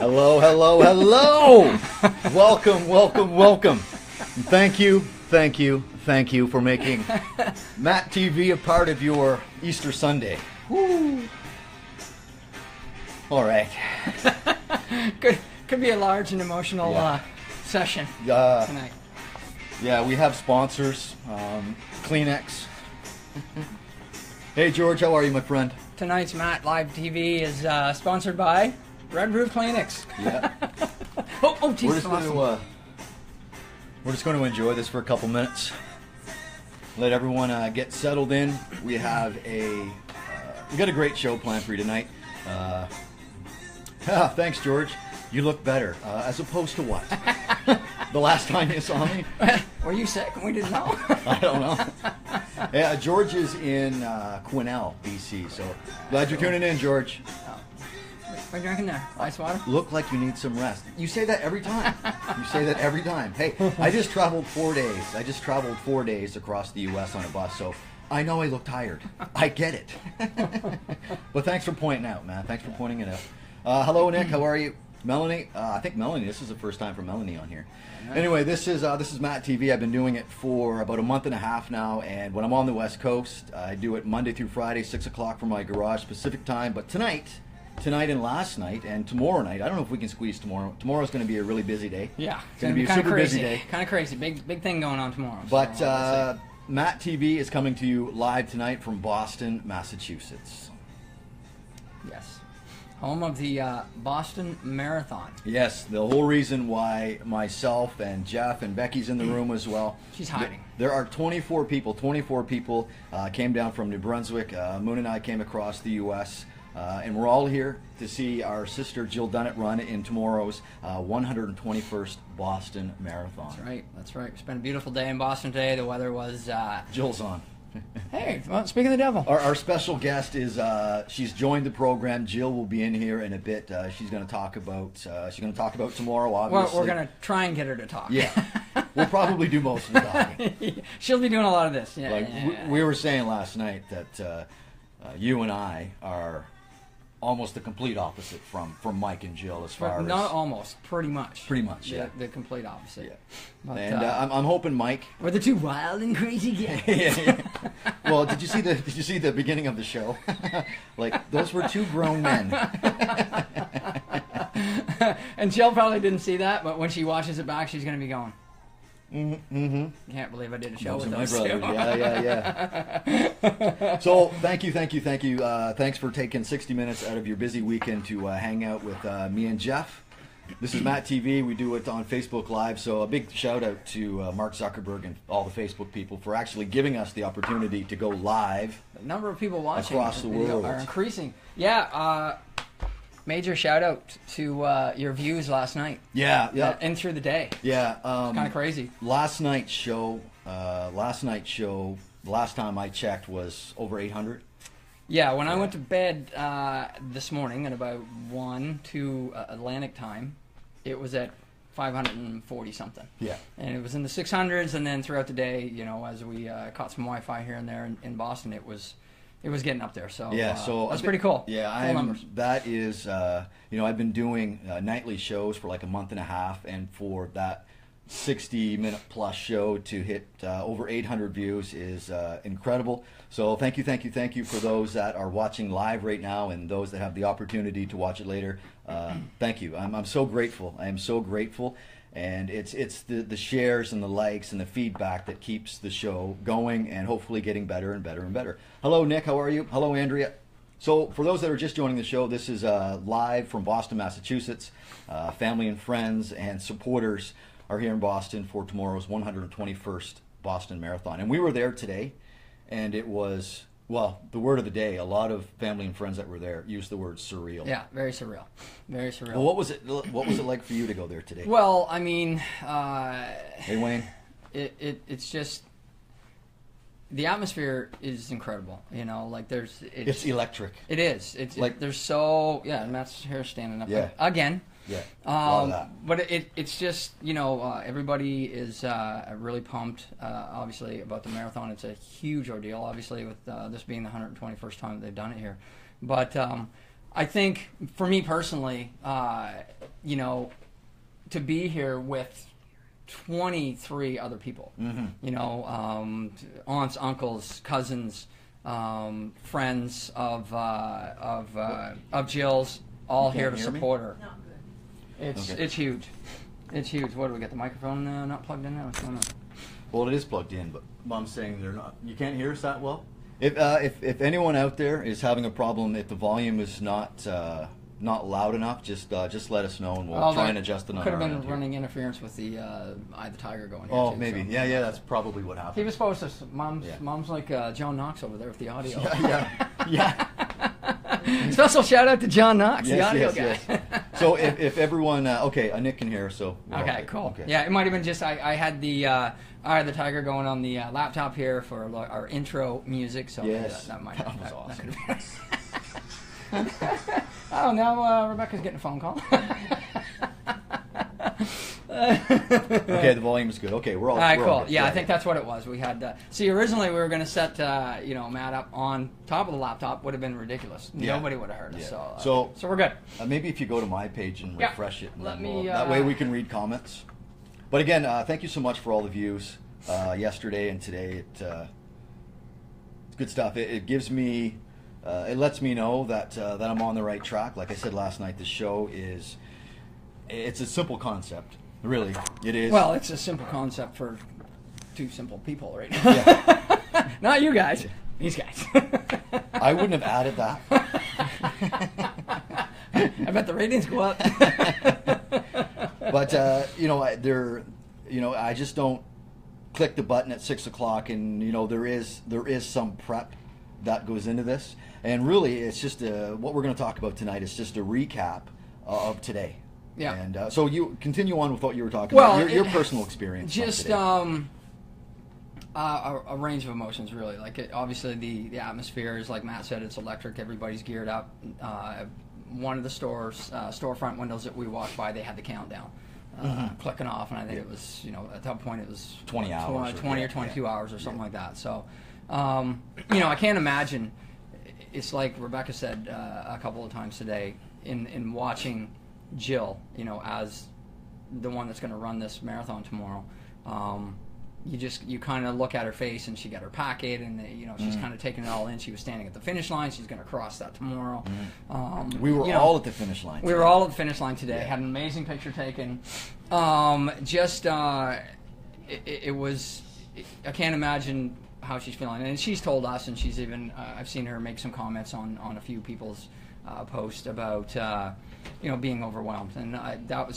Hello, hello, hello! Welcome, welcome, welcome. Thank you for making MattTv a part of your Easter Sunday. Woo! All right. Could be a large and emotional session tonight. Yeah, we have sponsors. Kleenex. Hey George, how are you, my friend? Tonight's Matt Live TV is sponsored by Red Roof Kleenex. Yeah. Geez, we're just going to enjoy this for a couple minutes. Let everyone get settled in. We have we got a great show planned for you tonight. Thanks, George. You look better. As opposed to what? The last time you saw me? Were you sick? We didn't know. I don't know. Yeah, George is in Quesnel, BC. So glad you're tuning in, George. What are you drinking there? Ice water? Look like you need some rest. You say that every time. You say that every time. Hey, I just traveled 4 days. I just traveled 4 days across the U.S. on a bus, so I know I look tired. I get it. But thanks for pointing out, man. Thanks for pointing it out. Hello, Nick. How are you? Melanie, I think Melanie, this is the first time for Melanie on here. Anyway, this is MattTv. I've been doing it for about a month and a half now, and when I'm on the West Coast, I do it Monday through Friday, 6 o'clock from my garage Pacific time. But tonight and last night and tomorrow night, I don't know if we can squeeze tomorrow. Tomorrow's going to be a really busy day. Yeah, it's going to be a super busy day. Kind of crazy. Big thing going on tomorrow. But MattTv is coming to you live tonight from Boston, Massachusetts. Yes. Home of the Boston Marathon. Yes, the whole reason why myself and Jeff and Becky's in the room as well. She's hiding. There are 24 people. 24 people came down from New Brunswick. Moon and I came across the U.S. And we're all here to see our sister Jill Dunnett run in tomorrow's 121st Boston Marathon. That's right. We spent a beautiful day in Boston today. The weather was... Jill's on. Hey, well, speak of the devil. Our special guest is she's joined the program. Jill will be in here in a bit. She's going to talk about tomorrow. Obviously, well, we're going to try and get her to talk. Yeah, we'll probably do most of the talking. She'll be doing a lot of this. Yeah, like we were saying last night that you and I are almost the complete opposite from Mike and Jill as far as... Not almost, pretty much. Pretty much, yeah. The complete opposite. Yeah. But, and I'm hoping Mike... We're the two wild and crazy guys. Yeah. Well, did you see the beginning of the show? Like, those were two grown men. And Jill probably didn't see that, but when she watches it back, she's going to be going... Mm-hmm. Can't believe I did a show those with are those my two. brothers. Yeah. So thank you. Thanks for taking 60 minutes out of your busy weekend to hang out with me and Jeff. This is MattTv. We do it on Facebook Live. So a big shout out to Mark Zuckerberg and all the Facebook people for actually giving us the opportunity to go live. The number of people watching across the world are increasing. Yeah. Major shout out to your views last night. Yeah. And through the day. Yeah. Kind of crazy. Last night's show, the last time I checked was over 800. Yeah, when I went to bed this morning at about 1, 2 Atlantic time, it was at 540 something. Yeah. And it was in the 600s, and then throughout the day, as we caught some Wi-Fi here and there in Boston, it was getting up there. So yeah, so that's pretty cool. Yeah, that is I've been doing nightly shows for like a month and a half, and for that 60-minute plus show to hit over 800 views is incredible. So thank you for those that are watching live right now and those that have the opportunity to watch it later. Thank you. I'm so grateful. I am so grateful. And it's the shares and the likes and the feedback that keeps the show going and hopefully getting better and better and better. Hello, Nick. How are you? Hello, Andrea. So for those that are just joining the show, this is live from Boston, Massachusetts. Family and friends and supporters are here in Boston for tomorrow's 121st Boston Marathon. And we were there today, and it was, well, the word of the day, a lot of family and friends that were there used the word surreal. Yeah, very surreal. Very surreal. Well, what was it like for you to go there today? Well, I mean... hey, Wayne? It's just... The atmosphere is incredible, like it's electric. It is. There's so... Yeah, Matt's hair standing up. Yeah. Again. Yeah. But it's just, everybody is really pumped, obviously, about the marathon. It's a huge ordeal, obviously, with this being the 121st time that they've done it here. But I think, for me personally, you know, to be here with 23 other people, you know, aunts, uncles, cousins, friends of Jill's, all here to support her. It's huge. It's huge. What do we get? The microphone not plugged in now? What's going on? Well, it is plugged in, but Mom's saying they're not. You can't hear us that well. If anyone out there is having a problem, if the volume is not loud enough, just let us know and we'll try and adjust it on Could our have end been running interference with the Eye the Tiger going here. Oh, too, maybe. so. Yeah, that's probably what happened. He was supposed to. Mom's like John Knox over there with the audio. Yeah. Special shout out to John Knox, the audio guy. Yes. So if everyone, Nick can hear, so. Okay, cool. Okay. Yeah, it might have been just I had the Eye of the Tiger going on the laptop here for our intro music, so yes, that might that was awesome. That could have been. Oh, now Rebecca's getting a phone call. Okay, the volume is good. Okay, we're all right, cool. Good. Yeah, I think that's what it was. We had see, originally we were going to set Matt up on top of the laptop. Would have been ridiculous. Yeah. Nobody would have heard us. Yeah. So we're good. Maybe if you go to my page and refresh it, and then that way we can read comments. But again, thank you so much for all the views yesterday and today. It's good stuff. It gives me, it lets me know that I'm on the right track. Like I said last night, the show it's a simple concept. Really, it is. Well, it's a simple concept for two simple people right now. Yeah. Not you guys. These guys. I wouldn't have added that. I bet the ratings go up. But I just don't click the button at 6 o'clock, and there is some prep that goes into this, and really it's just what we're going to talk about tonight is just a recap of today. Yeah. And so you continue on with what you were talking about, your personal experience. Just a range of emotions, really. Like obviously the atmosphere is, like Matt said, it's electric. Everybody's geared up. One of the storefront windows that we walked by, they had the countdown clicking off, and I think it was, at that point it was 20 hours, 20 or 22 hours or something like that. So, I can't imagine. It's like Rebecca said a couple of times today in watching Jill, as the one that's going to run this marathon tomorrow. You kind of look at her face, and she got her packet, and she's kind of taking it all in. She was standing at the finish line. She's going to cross that tomorrow. We were all at the finish line. We were all at the finish line today. Had an amazing picture taken. It was. I can't imagine how she's feeling, and she's told us, and she's even. I've seen her make some comments on a few people's posts about being overwhelmed, and that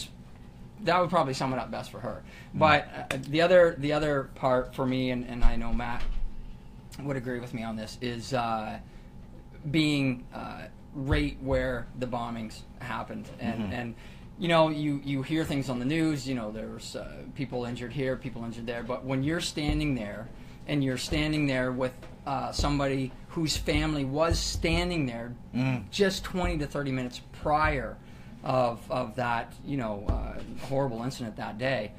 would probably sum it up best for her. But the other part for me, and I know Matt would agree with me on this, is being right where the bombings happened, and you hear things on the news. There's people injured here, people injured there, but when you're standing there, and you're standing there with somebody whose family was standing there just 20 to 30 minutes prior of that horrible incident that day,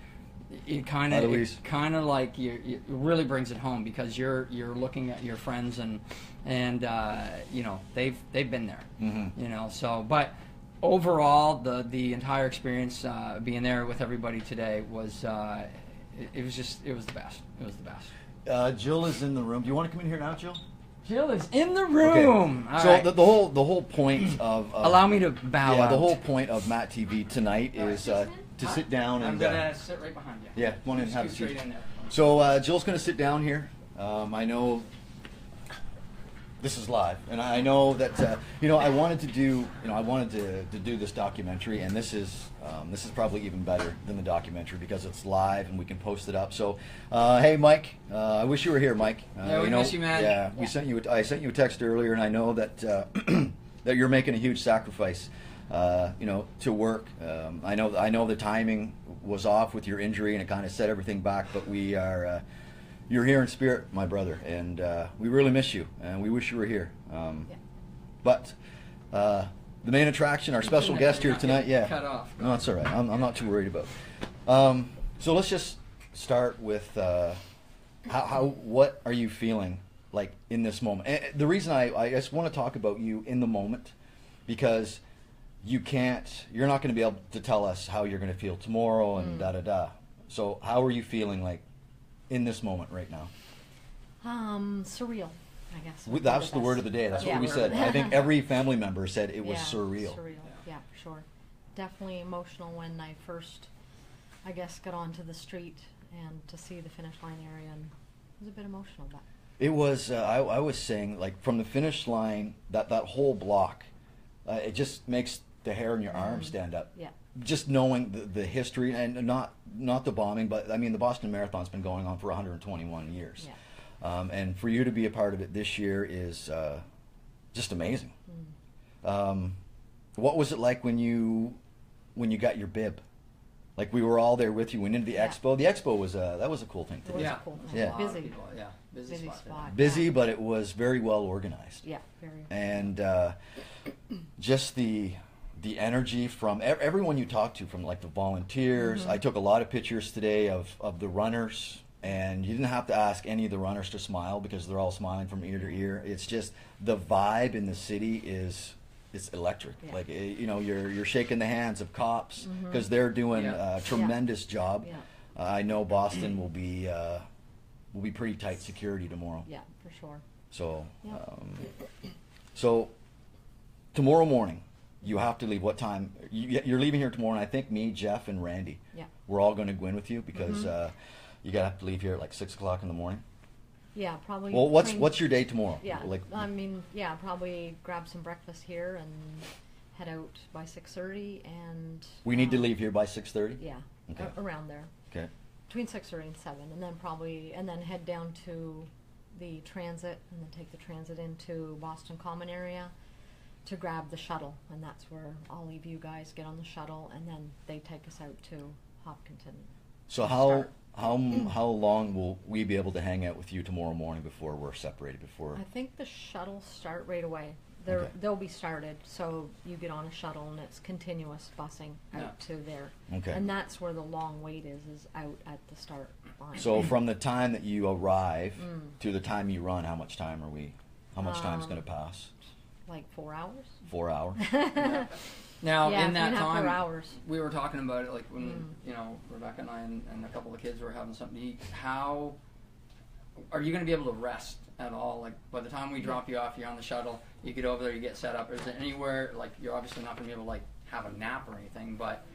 it kind of like it really brings it home, because you're looking at your friends and they've been there, so. But overall, the entire experience, being there with everybody today was it was the best. It was the best. Jill is in the room. Do you want to come in here now, Jill? Jill is in the room. Okay. So right. the whole point of allow me to bow. Yeah, out. the whole point of MattTv tonight is to sit down and. I'm gonna sit right behind you. Yeah, come on in, have a seat. In there. So Jill's gonna sit down here. I know this is live, and I know that I wanted to do to do this documentary, and this is probably even better than the documentary because it's live and we can post it up. So hey, Mike, I wish you were here, Mike. Yeah, we miss you, man. Yeah, I sent you a text earlier, and I know that that you're making a huge sacrifice, to work. I know the timing was off with your injury, and it kind of set everything back, but we are. You're here in spirit, my brother, and we really miss you, and we wish you were here. But the main attraction, our special guest here tonight, cut off. No, that's all right. I'm not too worried about. So let's just start with what are you feeling like in this moment? And the reason I just want to talk about you in the moment, because you're not going to be able to tell us how you're going to feel tomorrow and da da da. So how are you feeling like in this moment right now? Surreal, I guess. That's the word of the day. That's what we said. I think every family member said it was surreal. Surreal, yeah, for sure. Definitely emotional when I first, I guess, got onto the street and to see the finish line area, and it was a bit emotional. But it was. I was saying, like, from the finish line, that whole block, it just makes the hair on your arm stand up. Yeah. Just knowing the history, and not the bombing, but I mean the Boston Marathon's been going on for 121 years. Yeah. And for you to be a part of it this year is just amazing. What was it like when you got your bib? Like, we were all there with you, went into the expo. The expo was that was a cool thing to do. It was a cool thing. Yeah. Busy. Busy spot. Busy, but it was very well organized. Yeah, very. And just the energy from everyone you talked to, from like the volunteers. I took a lot of pictures today of the runners, and you didn't have to ask any of the runners to smile because they're all smiling from ear to ear. It's just the vibe in the city it's electric. Yeah. Like, you know, you're shaking the hands of cops because they're doing a tremendous job. Yeah. I know Boston will be pretty tight security tomorrow. Yeah, for sure. So, Yeah. So tomorrow morning, you have to leave. What time? You're leaving here tomorrow, and I think me, Jeff, and Randy, we're all going to go in with you because you gotta have to leave here at like 6 o'clock in the morning. Yeah, probably. Well, what's your day tomorrow? Yeah, Like, I mean, yeah, probably grab some breakfast here and head out by 6:30, and we need to leave here by 6:30. Yeah, Okay. Around there. Okay. Between 6:30 and 7, and then head down to the transit, and then take the transit into Boston Common area to grab the shuttle, and that's where all of you guys get on the shuttle, and then they take us out to Hopkinton. So how long will we be able to hang out with you tomorrow morning before we're separated? I think the shuttles start right away. Okay. They'll be started, so you get on a shuttle and it's continuous busing out to there. Okay. And that's where the long wait is out at the start line. So from the time that you arrive to the time you run, how much time is going to pass? Like 4 hours. 4 hours. Now, Yeah, in that 3.5 time, hours. we were talking about it, like when you know, Rebecca and I and a couple of kids were having something to eat. How are you going to be able to rest at all? Like, by the time we drop you off, you're on the shuttle, you get over there, you get set up. Is there anywhere, like, you're obviously not going to be able to, like, have a nap or anything, but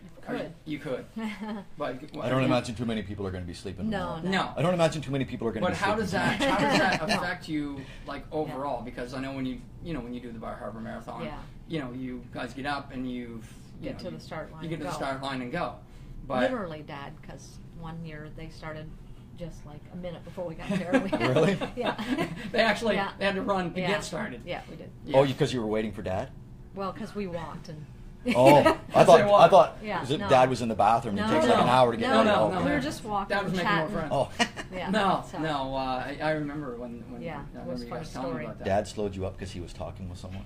you could. But I don't imagine too many people are going to be sleeping. No. I don't imagine too many people are going to be sleeping. But how does that affect you, like, overall? Because I know when you do the Bar Harbor Marathon, you guys get up and you get to the start line. You get to and the go. start line and go. But literally, Dad, because one year they started just like a minute before we got there. Really? Yeah. They actually had to run to Yeah. get started. Yeah, we did. Yeah. Oh, because you were waiting for Dad? Well, because we walked and. Oh, I thought Yeah, no. Dad was in the bathroom and it takes like an hour to get No, ready. no, Okay. we were just walking. Dad was making more friends. Oh. Yeah. No. I remember when Yeah, I it remember was you a funny guys telling me story. about that. Dad slowed you up because he was talking with someone?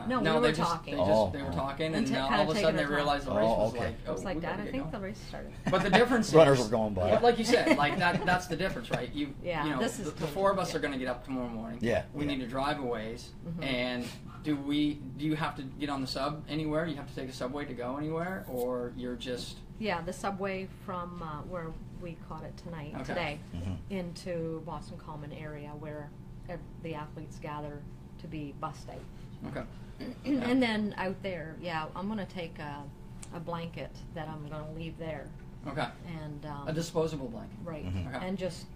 No, we were they talking. They were talking, and kinda all of a taking sudden they our time. realized the race was okay. like, oh, It's like, we Dad, gotta I get think going. the race started. But the difference Runners is, were going by. But like you said, like that's the difference, right? This is the totally four of us are different. going to get up tomorrow morning. Yeah. We need to drive a ways, and do you have to get on the sub anywhere? You have to take a subway to go anywhere, or you're just Yeah, the subway from where we caught it today into Boston Common area where the athletes gather to be bussed out. okay. And then out there, I'm going to take a blanket that I'm going to leave there. Okay. And A disposable blanket. right, Okay. and just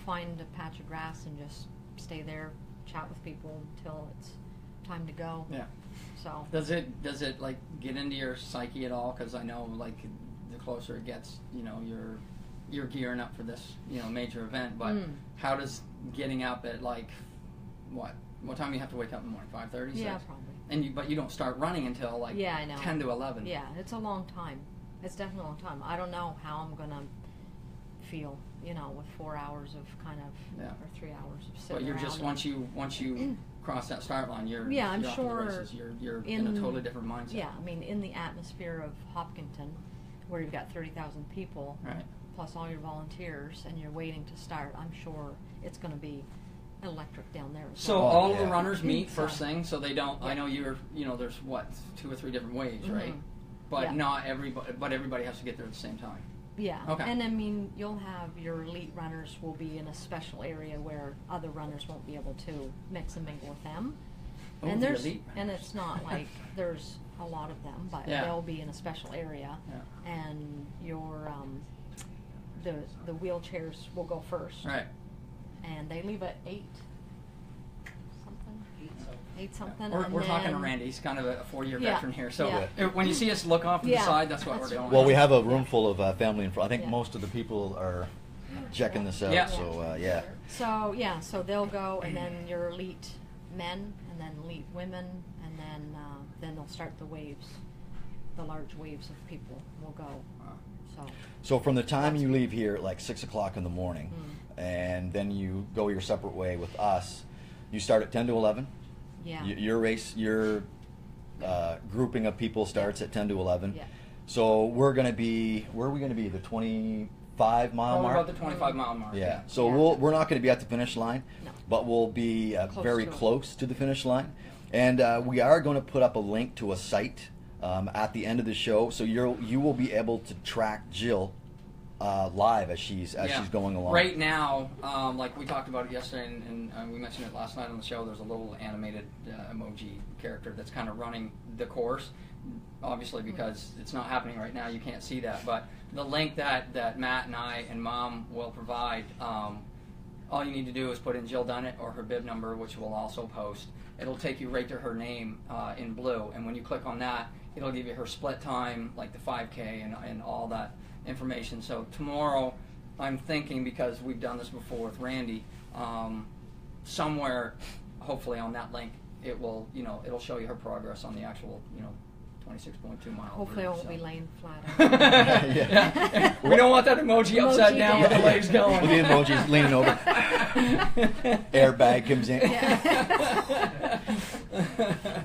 find a patch of grass and just stay there, chat with people until it's time to go. Yeah. So Does it like get into your psyche at all? Because I know, like, the closer it gets, you're gearing up for this, major event. But how does getting up at like what time do you have to wake up in the morning? 5:30. yeah, probably. And but you don't start running until like I know. 10 to 11. Yeah, it's a long time. It's definitely a long time. I don't know how I'm gonna feel, with 4 hours of kind of or 3 hours of sitting But you're around just and- once you cross that start line, you're I'm you're off to the sure races. You're in a totally different mindset. Yeah, I mean, in the atmosphere of Hopkinton, where you've got 30,000 people, Right. plus all your volunteers, and you're waiting to start, I'm sure it's going to be electric down there. As So well. all the yeah. runners meet first thing, so they don't. Yeah. I know there's what 2 or 3 different ways, right? Mhm. But Yeah. not everybody. But everybody has to get there at the same time. Yeah. Okay. And I mean, you'll have your elite runners will be in a special area where other runners won't be able to mix and mingle with them. Oh, And the there's elite and runners. it's not like there's a lot of them, but Yeah. they'll be in a special area. Yeah. And your the wheelchairs will go first. Right. And they leave at 8 something. 8 something. We're and talking to then- Randy. He's kind of a 4-year Yeah. veteran here. So Yeah. when you see us look off to the Yeah. side, that's what That's we're doing. Well, we have a room full of family in front. I think Yeah. most of the people are checking this out. Yeah. So yeah. So yeah, so they'll go, and then your elite men, and then elite women, and then they'll start the waves. The large waves of people will go. So So from the time you leave here at like 6 o'clock in the morning, and then you go your separate way with us, you start at 10 to 11. yeah, Your race, your grouping of people starts at 10 to 11. Yeah. So we're going to be, where are we going to be? The 25-mile Probably mark? about the 25-mile mark. Yeah. So Yeah. we're not going to be at the finish line, No. but we'll be very to it. close to the finish line. And we are going to put up a link to a site at the end of the show, so you will be able to track Jill live as she's going along. Right now, like we talked about it yesterday, and we mentioned it last night on the show. There's a little animated emoji character that's kind of running the course. Obviously, because it's not happening right now, you can't see that. But the link that Matt and I and Mom will provide, all you need to do is put in Jill Dunnett or her bib number, which we'll also post. It'll take you right to her name in blue, and when you click on that, it'll give you her split time, like the 5K and all that information. So tomorrow, I'm thinking, because we've done this before with Randy, somewhere, hopefully on that link, it'll show you her progress on the actual, 26.2 miles. hopefully I won't be laying flat. Yeah. We don't want that emoji upside Emoji down with the down. legs going. With the emojis leaning over. Airbag comes in.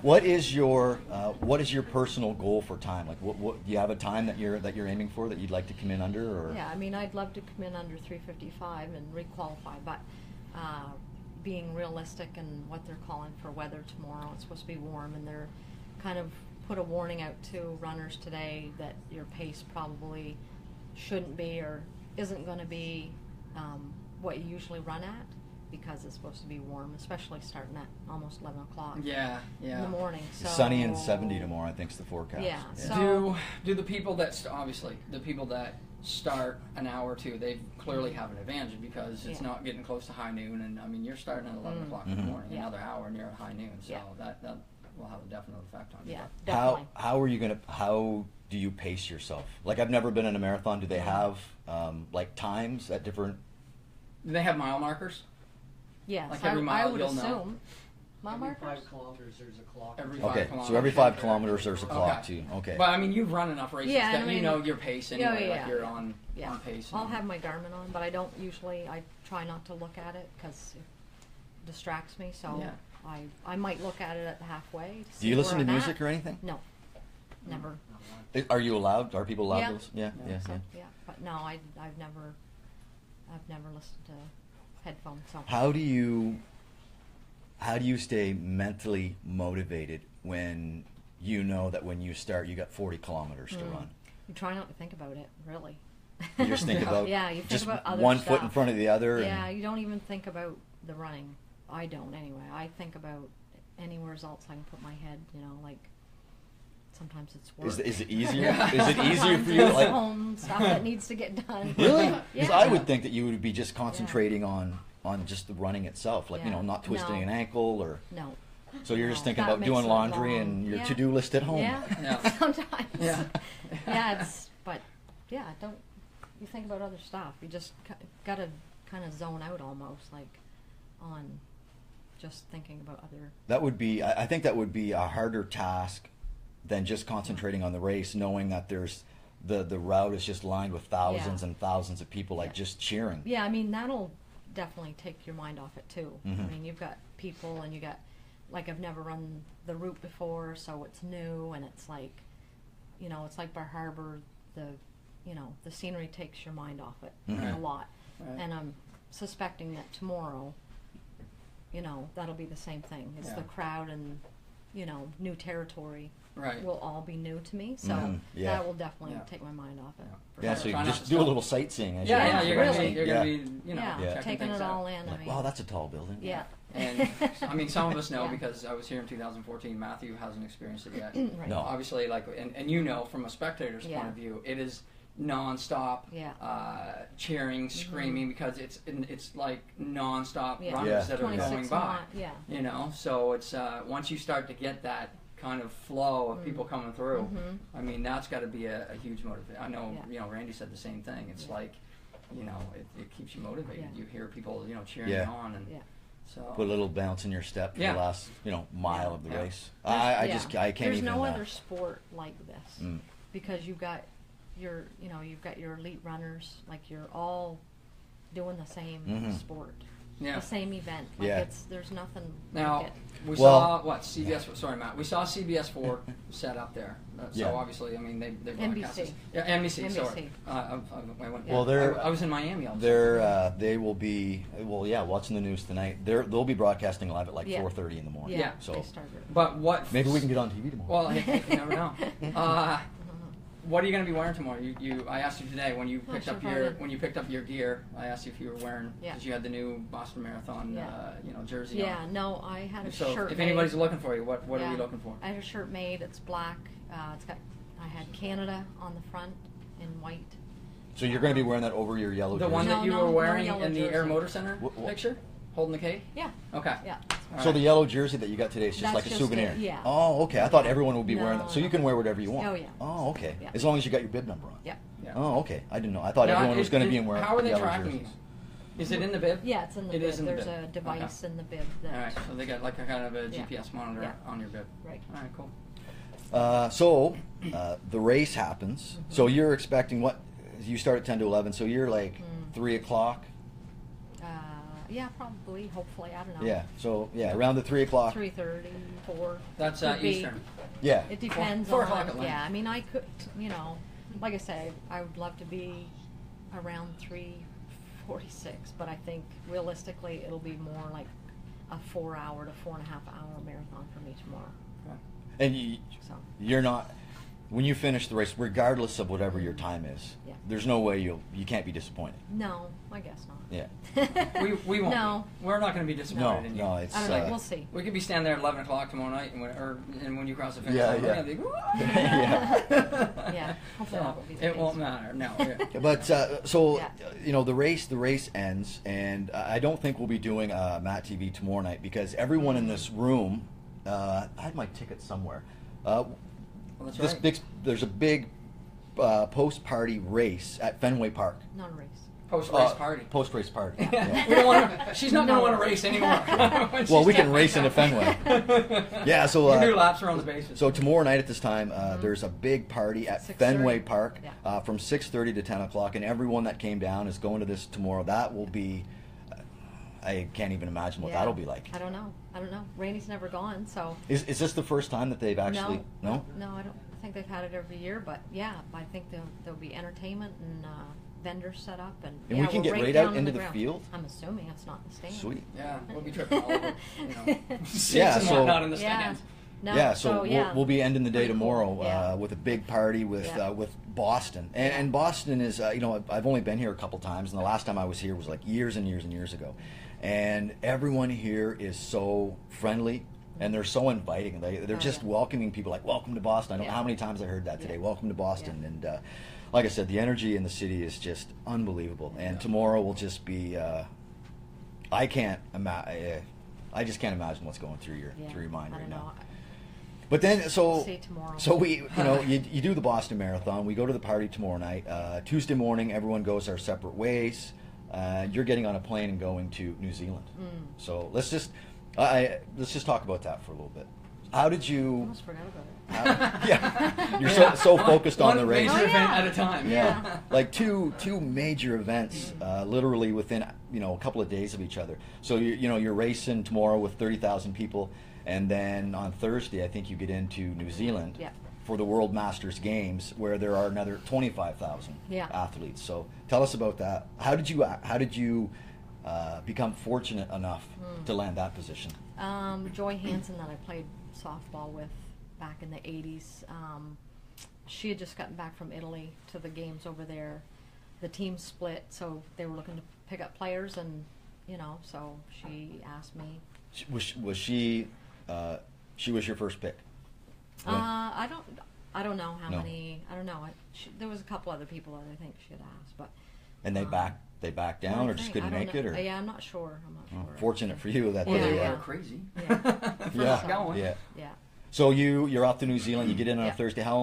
What is your personal goal for time? Like, what do you have a time that you're aiming for that you'd like to come in under? Or Yeah, I mean, I'd love to come in under 3:55 and requalify, but being realistic and what they're calling for weather tomorrow, it's supposed to be warm, and they're kind of put a warning out to runners today that your pace probably shouldn't be or isn't going to be what you usually run at, because it's supposed to be warm, especially starting at almost 11 o'clock Yeah. in the morning. So sunny and 70 tomorrow, I think, is the forecast. Yeah, so- Do the people that obviously the people that start an hour or two, they clearly have an advantage because it's Yeah. not getting close to high noon, and I mean you're starting at 11 o'clock in the morning, Yeah. another hour and you're at high noon, so Yeah. that will have a definite effect on you. Yeah, But definitely. How do you pace yourself? Like, I've never been in a marathon. Do they have like times at different? do they have mile markers? Yes, Like every I mile would you'll know. assume. Mile Every markers? 5 kilometers, there's a clock. Every Okay, 5 kilometers. so every 5 kilometers there's a clock Okay. too. Okay. But I mean, you've run enough races Yeah, that I you mean- know your pace anyway. Yeah, Like you're on Yeah. pace. I'll and- have my Garmin on, but I don't usually. I try not to look at it because it distracts me. So Yeah. I might look at it at halfway. To Do you listen to music or anything? No, never. Are you allowed? Are people allowed Yeah. to listen? Yeah, Yeah. yeah, So, yeah. yeah, but no, I've never listened to headphones. So How do you stay mentally motivated when you know that when you start you got 40 kilometers to run? you try not to think about it, really. You just think about Yeah, you think just about other one foot in stuff. front of the other. Yeah, and you don't even think about the running. I don't anyway. I think about anywhere else I can put my head. Like sometimes it's work. is it easier? Yeah. Is it easier Sometimes for you? it's Like, home stuff that needs to get done. really? Because Yeah. I would think that you would be just concentrating on just the running itself, like Yeah. not twisting No. an ankle or. No. So you're just No, thinking that about makes doing it laundry long. and your Yeah. to-do list at home. Yeah. Yeah. Sometimes. Yeah. Yeah. But don't you think about other stuff? You just gotta kind of zone out almost, like on just thinking about other. That would be. I think that would be a harder task than just concentrating on the race, knowing that there's the route is just lined with thousands Yeah. and thousands of people like Yeah. just cheering. Yeah, I mean that'll definitely take your mind off it too. Mhm. I mean you've got people and you got like I've never run the route before, so it's new and it's like, it's like Bar Harbor. The scenery takes your mind off it Mhm. a lot, Right. and I'm suspecting that tomorrow you know, that'll be the same thing. It's Yeah. the crowd and, you know, new territory Right. will all be new to me. So Yeah. that will definitely Yeah. take my mind off it. for Yeah, sure. so you Try can not just to do a stop. little sightseeing as Yeah, you yeah, go you're through. gonna really. be, you're Yeah. gonna be, you know, Yeah, checking taking things it out. all in. I Like, mean, wow, that's a tall building. yeah. And I mean, some of us know Yeah. because I was here in 2014. Matthew hasn't experienced it yet. Right. No. Obviously, like, and you know, from a spectator's Yeah. point of view, it is non-stop Yeah. cheering, screaming, because it's like non-stop Yeah. runners Yeah. that are 26 going a by. mile, yeah. You know, so it's once you start to get that kind of flow of people coming through, Mhm. I mean, that's got to be a huge motivation. I know, Yeah. you know, Randy said the same thing. It's Yeah. like, you know, it keeps you motivated. Yeah. You hear people, you know, cheering Yeah. on, and Yeah. so Put a little bounce in your step for Yeah. the last, mile of the Yeah. race. There's- I yeah. just I can't There's even. no other sport like this Mm. because you've got you've got your elite runners, like you're all doing the same Mhm. sport, yeah. the same event. Like Yeah. there's nothing Now like it. we Well- saw what CBS. Sorry, Matt. We saw CBS 4 set up there. So Yeah. obviously, I mean, they NBC. broadcast this. Yeah, NBC. NBC. Sorry. I went. Well, they're- I was in Miami. Also. They will be watching the news tonight. They'll be broadcasting live at like Yeah. 4:30 in the morning. Yeah, So they started. But what? maybe we can get on TV tomorrow. Well, hey, you never know. What are you going to be wearing tomorrow? I asked you today when you Oh, picked sure, up probably. your gear. I asked you if you were wearing Yeah. because you had the new Boston Marathon Yeah. jersey. Yeah, on. no, I had a So shirt if made. anybody's looking for you, what are Yeah. we looking for? I had a shirt made. It's black. I had Canada on the front in white. So you're going to be wearing that over your yellow The jersey? one that you No, were no wearing yellow in the Air jersey. Motor Center picture, holding the cake. Yeah, Okay. yeah. All So right. the yellow jersey that you got today is just That's like a just souvenir? it, yeah. Oh, okay. I thought everyone would be wearing No, that. So you can wear whatever you want? Oh, yeah. Oh, okay. Yeah. As long as you got your bib number on? Yeah. Yeah. Oh, okay. I didn't know. I thought Now, everyone was going to be wearing How are they yellow tracking jerseys. you? Is it in the bib? Yeah, it's in the It bib. is in the There's bib. a device in the bib that. All right. So they got like a kind of a Yeah. GPS monitor Yeah. on your bib. Right. All right. Cool. The race happens. Mm-hmm. So you're expecting what? You start at 10 to 11, so you're like Mm. 3 o'clock? Yeah, probably. Hopefully, I don't know. Yeah. So, around the 3 o'clock. 3:30, 4. That's Could be. Eastern. Yeah. It depends 4 on. o'clock Atlanta. Yeah, I mean, I could, like I say, I would love to be around 3:46, but I think realistically it'll be more like a 4-hour to 4.5-hour marathon for me tomorrow. Okay. And So you're not, when you finish the race, regardless of whatever your time is, Yeah. there's no way you can't be disappointed. no, I guess not. Yeah. We won't. No. Be. We're not going to be No, disappointed in you. no, it's. I don't know. We'll see. We could be standing there at 11 o'clock tomorrow night, and when you cross the finish Yeah, line, yeah. we're going to be. Yeah. Yeah, hopefully that won't be the It case. won't matter. No. Yeah. But Yeah. the race ends, and I don't think we'll be doing MattTv tomorrow night because everyone in this room, I had my ticket somewhere. Well, that's right. There's a big post-party race at Fenway Park. Not a race. Post-race party. Post-race party. We Yeah. don't want to. She's not going to No. want to race anymore. When Well, she's we can done. race into Fenway. Yeah, so You can do laps around the bases. So tomorrow night at this time, there's a big party at 6:30. Fenway Park Yeah. from 6:30 to 10 o'clock, and everyone that came down is going to this tomorrow. That will be, I can't even imagine what Yeah. that'll be like. I don't know. Randy's never gone, so. Is this the first time that they've actually? No, I don't think they've had it every year, but yeah, I think there'll be entertainment and vendors set up, and And yeah, we can we're get right right down out in into the ground. field? I'm assuming it's not the stand. Sweet. Yeah, we'll be tripping all over. Seats Yeah, and so- whatnot in the Yeah. stands. No, Yeah, so yeah. we'll be ending the day Pretty cool. tomorrow Yeah. with a big party with Yeah. with Boston, and Boston is I've only been here a couple times, and the last time I was here was like years and years and years ago, and everyone here is so friendly. And they're so inviting. They're just yeah. welcoming people, like, welcome to Boston. I don't know Yeah. how many times I heard that today. Yeah. Welcome to Boston. Yeah. And like I said, the energy in the city is just unbelievable. And tomorrow will just be, I just can't imagine what's going through your mind I right don't now. know. But then, We'll see tomorrow. so we, you do the Boston Marathon. We go to the party tomorrow night. Tuesday morning, everyone goes our separate ways. You're getting on a plane and going to New Zealand. So let's just talk about that for a little bit. How did I you? almost forgot about it. Yeah, you're Yeah. so focused on One the race. major Oh, event yeah. at a time. Yeah, like two major events, literally within a couple of days of each other. So you're racing tomorrow with 30,000 people, and then on Thursday I think you get into New Zealand Yeah. for the World Masters Games, where there are another 25,000 Yeah. athletes. So tell us about that. How did you become fortunate enough to land that position? Joy Hansen that I played softball with back in the 80s. She had just gotten back from Italy to the games over there. The team split, so they were looking to pick up players, and so she asked me. Was she? She was your first pick. I don't know how No. many. I don't know. There was a couple other people that I think she had asked, but. And they backed down, or just couldn't make it, or? Yeah, I'm not sure. Fortunate for you that Well, they Yeah. were crazy. Yeah. For Yeah. not going. Yeah. Yeah. So you're off to New Zealand. You get in on Yeah. a Thursday. How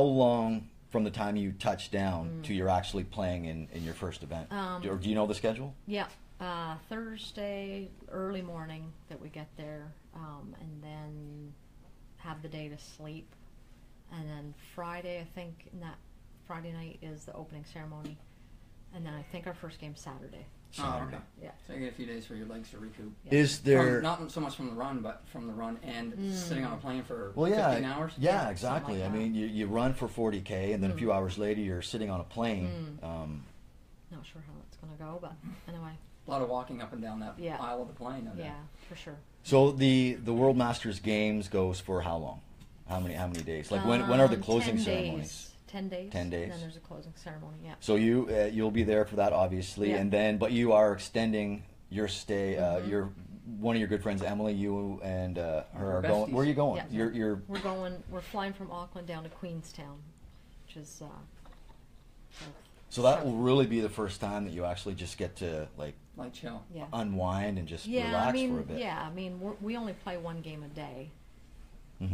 long from the time you touch down to you're actually playing in your first event? Or do you know the schedule? Yeah. Thursday early morning that we get there, and then have the day to sleep, and then Friday, I think, Friday night is the opening ceremony, and then I think our first game's Saturday. Oh, okay. Yeah. So you get a few days for your legs to recoup. Yeah. Is there? Not so much from the run, but from the run and sitting on a plane for Well, yeah, 15 hours? Yeah, exactly. like I that. mean, you run for 40K, and then a few hours later, you're sitting on a plane. Not sure how it's gonna go, but anyway. A lot of walking up and down that Yeah. aisle of the plane. I bet. Yeah, for sure. So the World Masters Games goes for how long? How many days? Like when are the closing 10 ceremonies? 10 days. 10 days. And then there's a closing ceremony. Yeah. So you'll be there for that, obviously, Yeah. and then but you are extending your stay. Your one of your good friends, Emily, you and her are going. besties. Where are you going? Yeah. You're We're flying from Auckland down to Queenstown, which is. so that will really be the first time that you actually just get to like Chill. Yeah. unwind and just Yeah, relax I mean, for a bit. yeah, I mean, we only play one game a day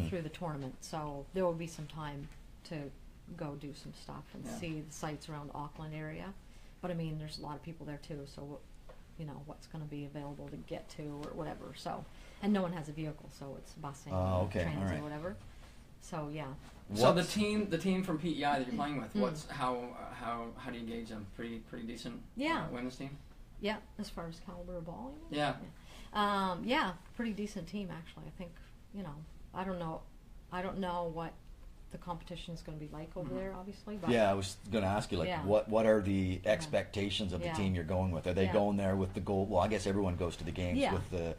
through the tournament, so there will be some time to go do some stuff and Yeah. see the sites around Auckland area. But I mean, there's a lot of people there too, so what's going to be available to get to or whatever. So, and no one has a vehicle, so it's busing, Oh, okay, trains, all right. or whatever. So yeah, So What's- the team from PEI that you're playing with, how do you gauge them? Pretty decent. Yeah. Women's team. yeah. As far as caliber of ball, you mean? Yeah. Yeah, pretty decent team actually. I think I don't know what the competition is going to be like over there, obviously. But Yeah, I was going to ask you, like, Yeah. what are the expectations of the Yeah. team you're going with? Are they Yeah. going there with the goal? Well, I guess everyone goes to the games Yeah. with the,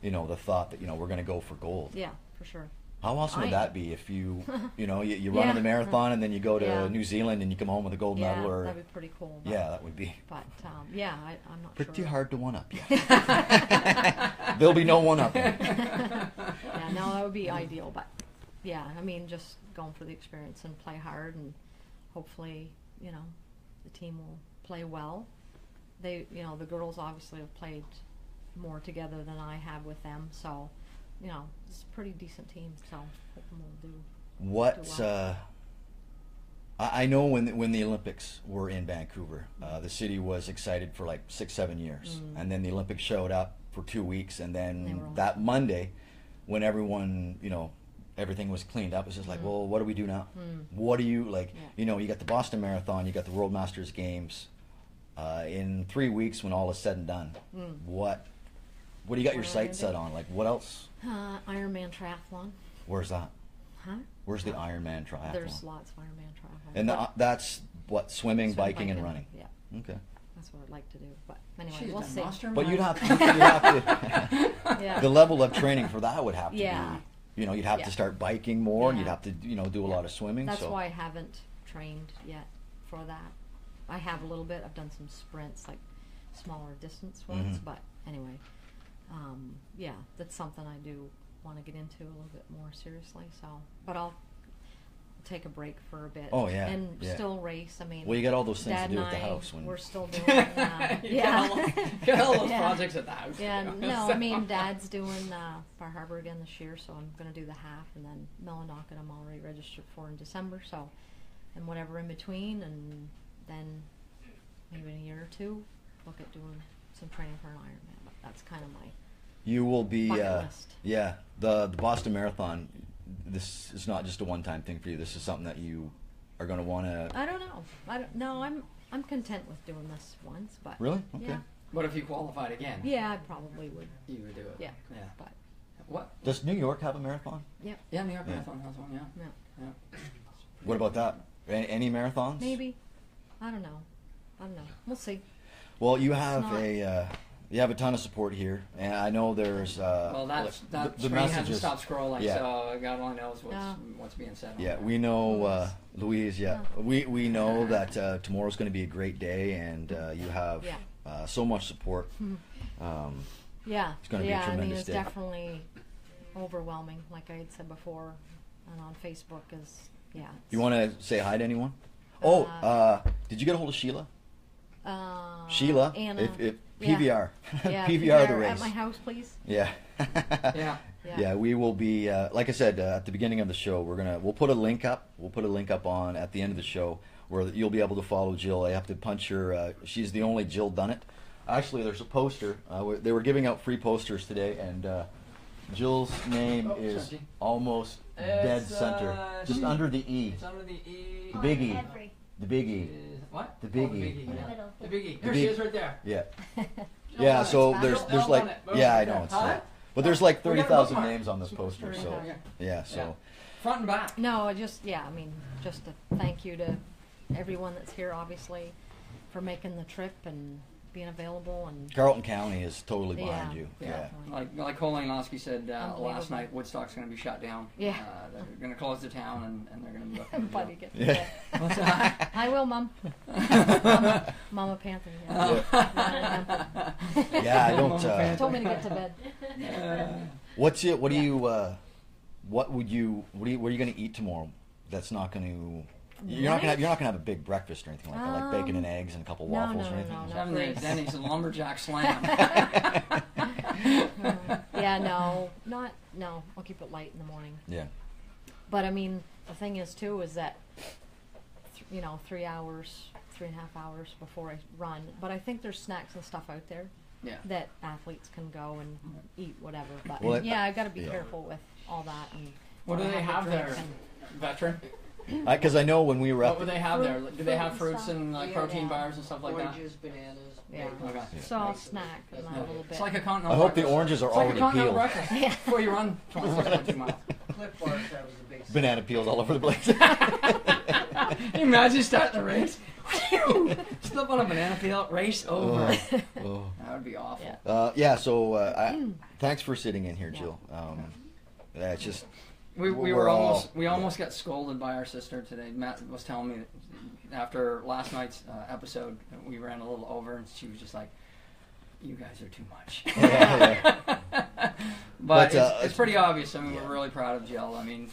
the thought that we're going to go for gold. Yeah, for sure. How awesome would I- that be if you you run Yeah. in the marathon and then you go to Yeah. New Zealand and you come home with a gold Yeah, medal? Or that'd be pretty cool. But, yeah, that would be But I'm not pretty sure. hard to one up. Yeah. There'll be no one up. Yeah, no, that would be ideal. But yeah, I mean, just going for the experience and play hard, and hopefully, the team will play well. They, the girls obviously have played more together than I have with them, so it's a pretty decent team. So hoping we'll do. What's well. I know when the Olympics were in Vancouver, the city was excited for like 6-7 years, and then the Olympics showed up for 2 weeks, and They then were all- that Monday, when everyone everything was cleaned up, it's just like, well, what do we do now? What do you like? Yeah. You got the Boston Marathon, you got the World Masters Games. In 3 weeks, when all is said and done, what do you got your What am I sights gonna set on? Like, what else? Ironman triathlon. Where's that? Huh? Where's the Ironman triathlon? There's lots of Ironman triathlon. And But- that's what, swimming, Swim, biking, and running. Yeah, Okay. that's what I'd like to do. But anyway, She's we'll done see. monster But you'd mass. have to, Yeah. the level of training for that would have to Yeah. be, you'd have Yeah. to start biking more, and you'd Yeah. have to, do a lot of swimming. That's so. why I haven't trained yet for that. I have a little bit. I've done some sprints, like smaller distance ones. Mhm. But anyway, yeah, that's something I do want to get into a little bit more seriously. So, but I'll take a break for a bit. Oh, yeah, and yeah. still race. I mean, Well, you got all those things Dad to do and at the I, house when we're still doing. You got all those Yeah. projects at the house. Yeah, to do. no, I mean, Dad's doing Bar Harbor again this year, so I'm going to do the half, and then Millinocket I'm already registered for in December, so, and whatever in between, and then maybe in a year or two, look at doing some training for an Ironman. But that's kind of my you will be, bucket list. yeah, the Boston Marathon. This is not just a one-time thing for you. This is something that you are going to want to. I don't know. I'm content with doing this once, but Really? Okay. yeah, What if you qualified again? yeah, I probably would. You would do it. Yeah, Yeah. but What? Does New York have a marathon? yeah, Yeah, New York Yeah. Marathon has one. Yeah. yeah, Yeah. What about that? Any marathons? maybe. I don't know. We'll see. Well, you have not- you have a ton of support here, and I know there's Well, that the screen hasn't messages. stopped scrolling, Yeah. so God only knows Yeah. what's being said. on Yeah, there. we know, Louise. Yeah, Yeah. we know that tomorrow's going to be a great day, and you have Yeah. so much support. Yeah. It's gonna be a yeah, I mean, tremendous it's day. definitely overwhelming, like I had said before, and on Facebook is, yeah. You want to say hi to anyone? Oh, did you get a hold of Sheila? Sheila, Anna. if Yeah. PVR, Yeah, PVR the race. at my house, please. Yeah. Yeah. Yeah, we will be. Like I said at the beginning of the show, we'll put a link up. We'll put a link up on at the end of the show where you'll be able to follow Jill. I have to punch her. She's the only Jill done it. Actually, there's a poster. They were giving out free posters today, and Jill's name is sorry. almost dead It's, center, just under the E, It's under the E. the big E, Every. the big E. What? The big Oh, E. yeah. In the middle. The big E. The There she big- is right there. Yeah. Don't Yeah, want so it. there's Don't like want it. Move yeah, I it. know it's Huh? but there's like We got a 30,000 bookmark. names on this poster, so Yeah. yeah, so Front and back. No, I mean, just a thank you to everyone that's here, obviously, for making the trip and being available, and Carleton County is totally behind Yeah, you. yeah. Yeah. Like Cole Lanosky said last Unbelievable. night, Woodstock's going to be shut down. Yeah. They're going to close the town, and they're going to be looking. Buddy gets Yeah. yeah. What's that? I will, Mom. Mama Panther. Oh. Yeah. Yeah, I don't. Mama Panther. Told me to get to bed. What's it? What do you? What are you going to eat tomorrow? That's not going to. You're not gonna have a big breakfast or anything like that, like bacon and eggs and a couple no, waffles no, or anything. no, no. Having the Grace. Denny's lumberjack slam. Yeah, no. I'll keep it light in the morning. Yeah. But I mean, the thing is too is that 3 hours, 3.5 hours before I run. But I think there's snacks and stuff out there Yeah. that athletes can go and eat whatever. But Well, yeah, I got to be yeah. careful with all that. And What do they have a there, drink veteran? Because I know when we were What up. would they have there? Fruit- Do they have fruit and fruits stuff. and like Yeah. protein bars and stuff like that? Oranges, bananas. Yeah. Okay. So I'll snack and a little bit. It's like a continental I hope the breakfast. oranges are It's like a already continental peeled. breakfast Yeah. before you run 26.2 miles. Clip bars, that was the big Banana peels all over the place. Can you imagine starting the race? Slip on a banana peel, race over. Oh. That would be awful. Yeah. Yeah. So thanks for sitting in here, Yeah. Jill. Yeah, it's just. We We're were all- almost almost got scolded by our sister today. Matt was telling me that after last night's episode, we ran a little over, and she was just like, "You guys are too much." Yeah, But But, it's pretty obvious. I mean, yeah. we're really proud of Jill. I mean,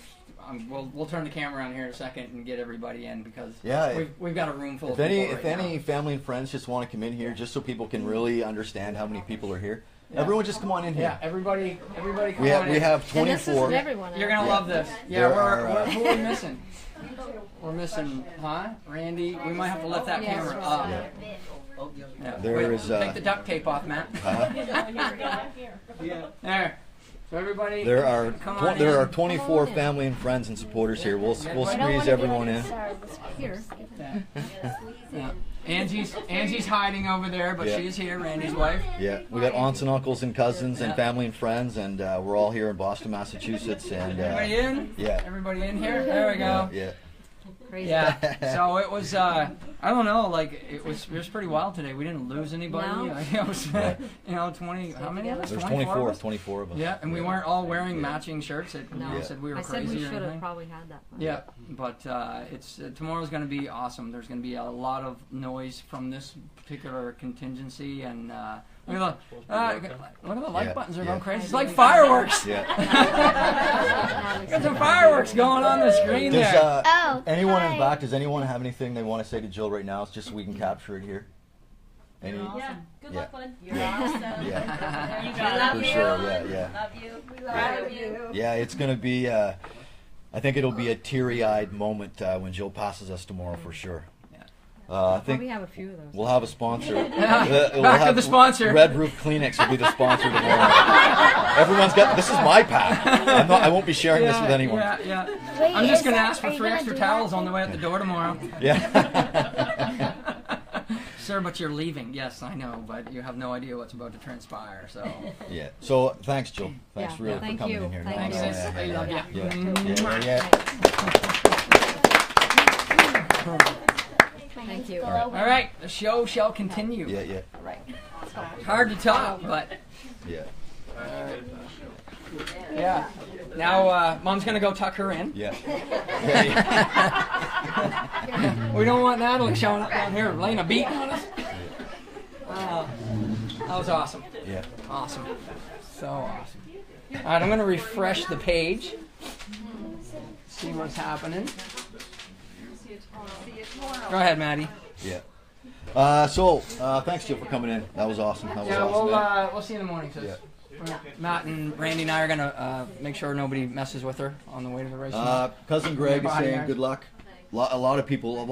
we'll turn the camera on here in a second and get everybody in because Yeah, we've got a room full If of people any, right if any now. family and friends just want to come in here, just so people can really understand how many people are here, Yeah. everyone just come on in Yeah, here. everybody come We on have in. And this 24. isn't everyone. You're gonna Yeah. love this. Yeah, There we're are, who are we missing? We're missing, huh? Randy. We might have to lift that Yes, camera right. up. Yeah. Yeah. There Wait, is, take the duct tape off, Matt. Yeah. There. So everybody. There are come on there are in. 24 Come on in. family and friends and supporters here. We'll I don't squeeze wanna do everyone it in. Here. Yeah. Angie's hiding over there, but Yeah. she's here. Randy's wife. Yeah, we got aunts and uncles and cousins and Yeah. family and friends, and we're all here in Boston, Massachusetts. And Everybody in? yeah. Everybody in here? There we go. Yeah. Crazy. Yeah. So it was. I don't know. Like it was pretty wild today. We didn't lose anybody. No. It was. Yeah. 20. How many of us? There's 24 of us? 24 of us. Yeah, and we weren't all wearing matching shirts. It No. Yeah. said we were I said crazy we or should have anything. probably had that. One. Yeah, but it's tomorrow's going to be awesome. There's going to be a lot of noise from this particular contingency, and look at the like Yeah, buttons are yeah. going crazy. It's like fireworks. Yeah. Got some fireworks going on the screen Does there. Oh, anyone in hi. back? Does anyone have anything they want to say to Jill right now? It's just so we can capture it here. Any? Yeah. Good Yeah. luck, bud. You're awesome. Yeah. You got it. For sure. Yeah. Yeah. Love you. We love you. Yeah, it's going to be, I think it'll be a teary-eyed moment when Jill passes us tomorrow for sure. I think Probably have a few of those. we'll have a sponsor. Back to the sponsor. Red Roof Kleenex will be the sponsor tomorrow. Everyone's got, this is my pack. I won't be sharing this with anyone. Yeah. Wait, I'm just is going to that- ask for are you 3 gonna extra do that towels on thing? the way out the door tomorrow. Yeah. Sir, but you're leaving. Yes, I know, but you have no idea what's about to transpire. So Yeah. So thanks, Jill. Thanks Yeah. really Thank for coming you. in here. Thank thanks, you. sis. I love you. Yeah. You too. Yeah. Thanks. Thank you. All right, the show shall continue. Yeah, yeah, All right. Let's go. Hard to top, but yeah, yeah. Now, Mom's gonna go tuck her in. yeah. Yeah, yeah. We don't want Natalie showing up down here laying a beat on us. That was awesome. Yeah. Awesome. So awesome. All right, I'm going to refresh the page. See what's happening. Go ahead, Maddie. Yeah. Thanks, Jill, for coming in. That was awesome. That was Yeah, awesome. we'll see you in the morning, sis. Yeah. Matt and Randy and I are going to make sure nobody messes with her on the way to the race. Cousin Greg is Body saying art. good luck. A lot of people.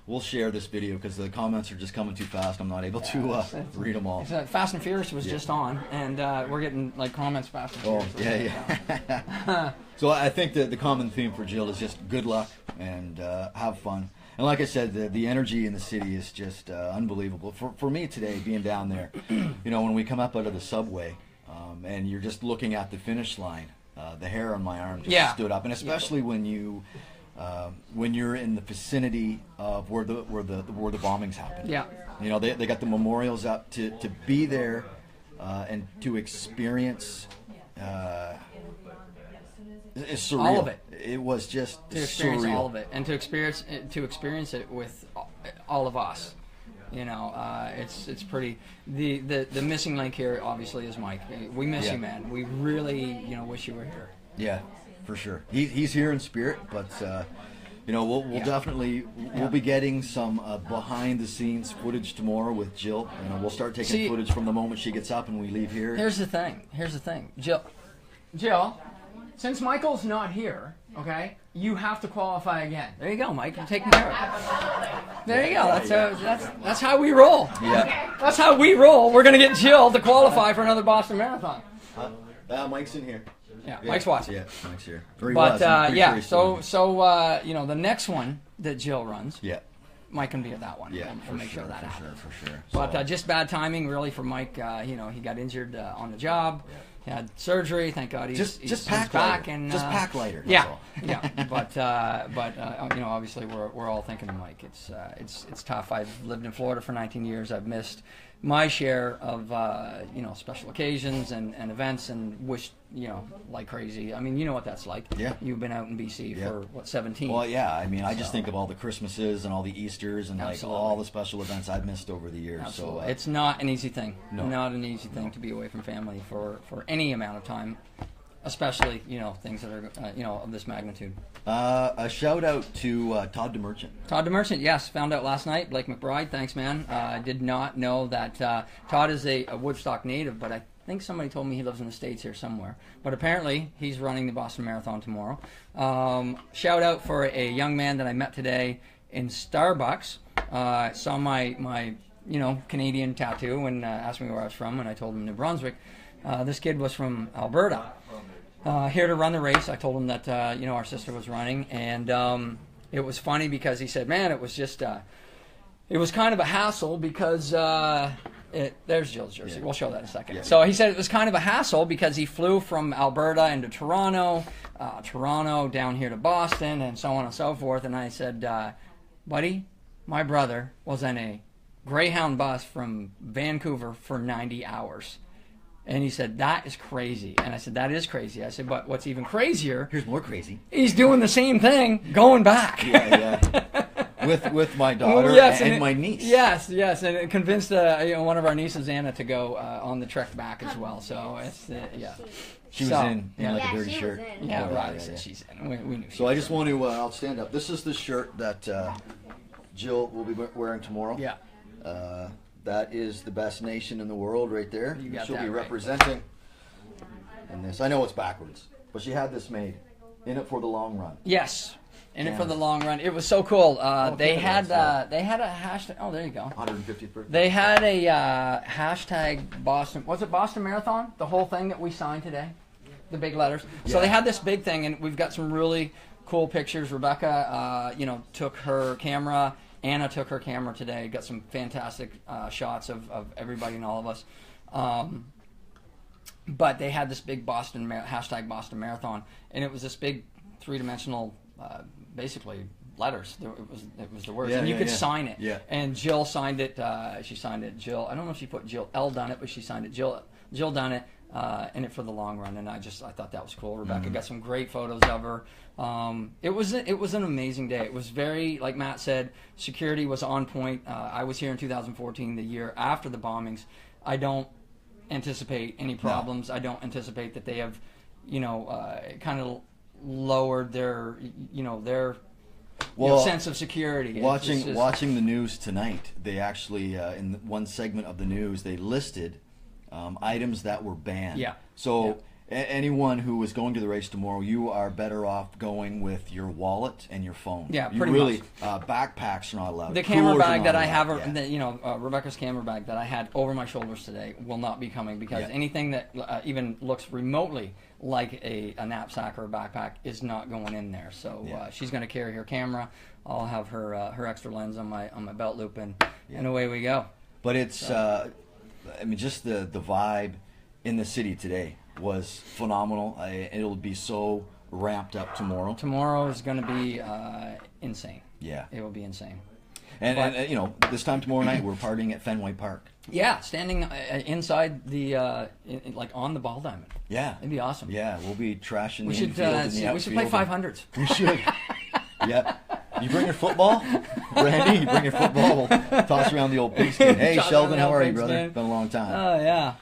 We'll share this video because the comments are just coming too fast. I'm not able to read them all. Fast and Furious was just on, and we're getting like comments fast and Oh, Furious. yeah. So I think that the common theme for Jill is just good luck and have fun. And like I said, the energy in the city is just unbelievable. For me today, being down there, when we come up out of the subway and you're just looking at the finish line, the hair on my arm just stood up. And especially when you're in the vicinity of where the bombings happened. Yeah. They got the memorials up to be there and to experience. It's surreal. All of it. It was just To experience surreal. all of it, and to experience it with all of us. It's pretty. The missing link here obviously is Mike. We miss you, man. We really wish you were here. Yeah, for sure. He's here in spirit, but we'll definitely we'll be getting some behind the scenes footage tomorrow with Jill. We'll start taking footage from the moment she gets up and we leave here. Here's the thing. Jill, since Michael's not here, okay, you have to qualify again. There you go, Mike. I'm taking care of it. There you go. That's how we roll. Yeah. That's how we roll. We're gonna get Jill to qualify for another Boston Marathon. Mike's in here. Yeah, Mike's watching. Yeah, Mike's here. But the next one that Jill runs, Yeah. Mike can be at that one. Yeah, and for make sure, sure that for happens. sure, for sure. But just bad timing, really, for Mike. He got injured on the job. He had surgery. Thank God he's pack back. lighter. And just pack lighter. That's Yeah, all. yeah. But obviously we're all thinking of Mike. It's tough. I've lived in Florida for 19 years. I've missed my share of special occasions and events, and wished like crazy. I mean, you know what that's like. Yeah. You've been out in BC for 17. Well, yeah. I mean, I just think of all the Christmases and all the Easters and Absolutely. like all the special events I've missed over the years. Absolutely. So It's not an easy thing. No. Not an easy thing to be away from family for any amount of time, especially things that are of this magnitude. a shout out to Todd DeMerchant. Todd DeMerchant, yes, found out last night. Blake McBride, thanks, man. I did not know that Todd is a Woodstock native, but I think somebody told me he lives in the States here somewhere. But apparently, he's running the Boston Marathon tomorrow. Shout out for a young man that I met today in Starbucks. Saw my Canadian tattoo and asked me where I was from, and I told him New Brunswick. This kid was from Alberta. Here to run the race. I told him that our sister was running, and it was funny because he said, "Man, it was just it was kind of a hassle because there's Jill's jersey. Yeah. We'll show that in a second." Yeah. So he said it was kind of a hassle because he flew from Alberta into Toronto, Toronto down here to Boston, and so on and so forth. And I said, "Buddy, my brother was in a Greyhound bus from Vancouver for 90 hours." And he said, "That is crazy." And I said, "That is crazy." I said, "But what's even crazier, Here's more crazy. he's doing the same thing going back." Yeah. with my daughter Yes, and it- my niece. Yes, and it convinced one of our nieces, Anna, to go on the trek back as well. So it's yeah. She was So, in yeah. like a Yeah, dirty she shirt. was in. Yeah, Oh, Riley said she's in. We knew. So I just want to, I'll stand up. This is the shirt that Jill will be wearing tomorrow. Yeah. That is the best nation in the world right there. You got She'll that be right. representing in this. I know it's backwards, but she had this made. In it for the long run. Yes. In it Yeah. for the long run. It was so cool. They Canada, had a hashtag. Oh, there you go. 150th birthday. They had a hashtag Boston. Was it Boston Marathon? The whole thing that we signed today, the big letters. So Yeah. they had this big thing, and we've got some really cool pictures. Rebecca, took her camera. Anna took her camera today. Got some fantastic shots of everybody and all of us. But they had this big hashtag Boston Marathon, and it was this big three-dimensional, basically letters. It was the words, Yeah, and you yeah, could yeah. sign it. Yeah. And Jill signed it. She signed it. Jill. I don't know if she put Jill L done it, but she signed it. Jill done it. In it for the long run, and I thought that was cool. Rebecca got some great photos of her. It was an amazing day. It was very, like Matt said, security was on point. I was here in 2014, the year after the bombings. I don't anticipate any problems. I don't anticipate that they have, kind of lowered their, sense of security. Watching the news tonight, they actually in one segment of the news they listed items that were banned. Yeah. So anyone who is going to the race tomorrow, you are better off going with your wallet and your phone. Yeah, you pretty really, much. Backpacks are not allowed. The camera Coolers are bag not that I allowed. have, Yeah. Rebecca's camera bag that I had over my shoulders today will not be coming because Yeah. anything that even looks remotely like a knapsack or a backpack is not going in there. So Yeah. she's going to carry her camera. I'll have her extra lens on my belt loop, and away we go. But it's, just the vibe in the city today was phenomenal. It'll be so ramped up tomorrow. Tomorrow is going to be insane. Yeah. It will be insane. And this time tomorrow night we're partying at Fenway Park. Yeah, standing inside the like on the ball diamond. Yeah. It'd be awesome. Yeah, we'll be trashing We the should infield and the we should play outfield. 500s. We should. Yeah. You bring your football, Randy. You bring your football. We'll toss around the old pigskin. Hey, Toss Sheldon, around the how old are you, brother? pigskin. Been a long time. Oh yeah,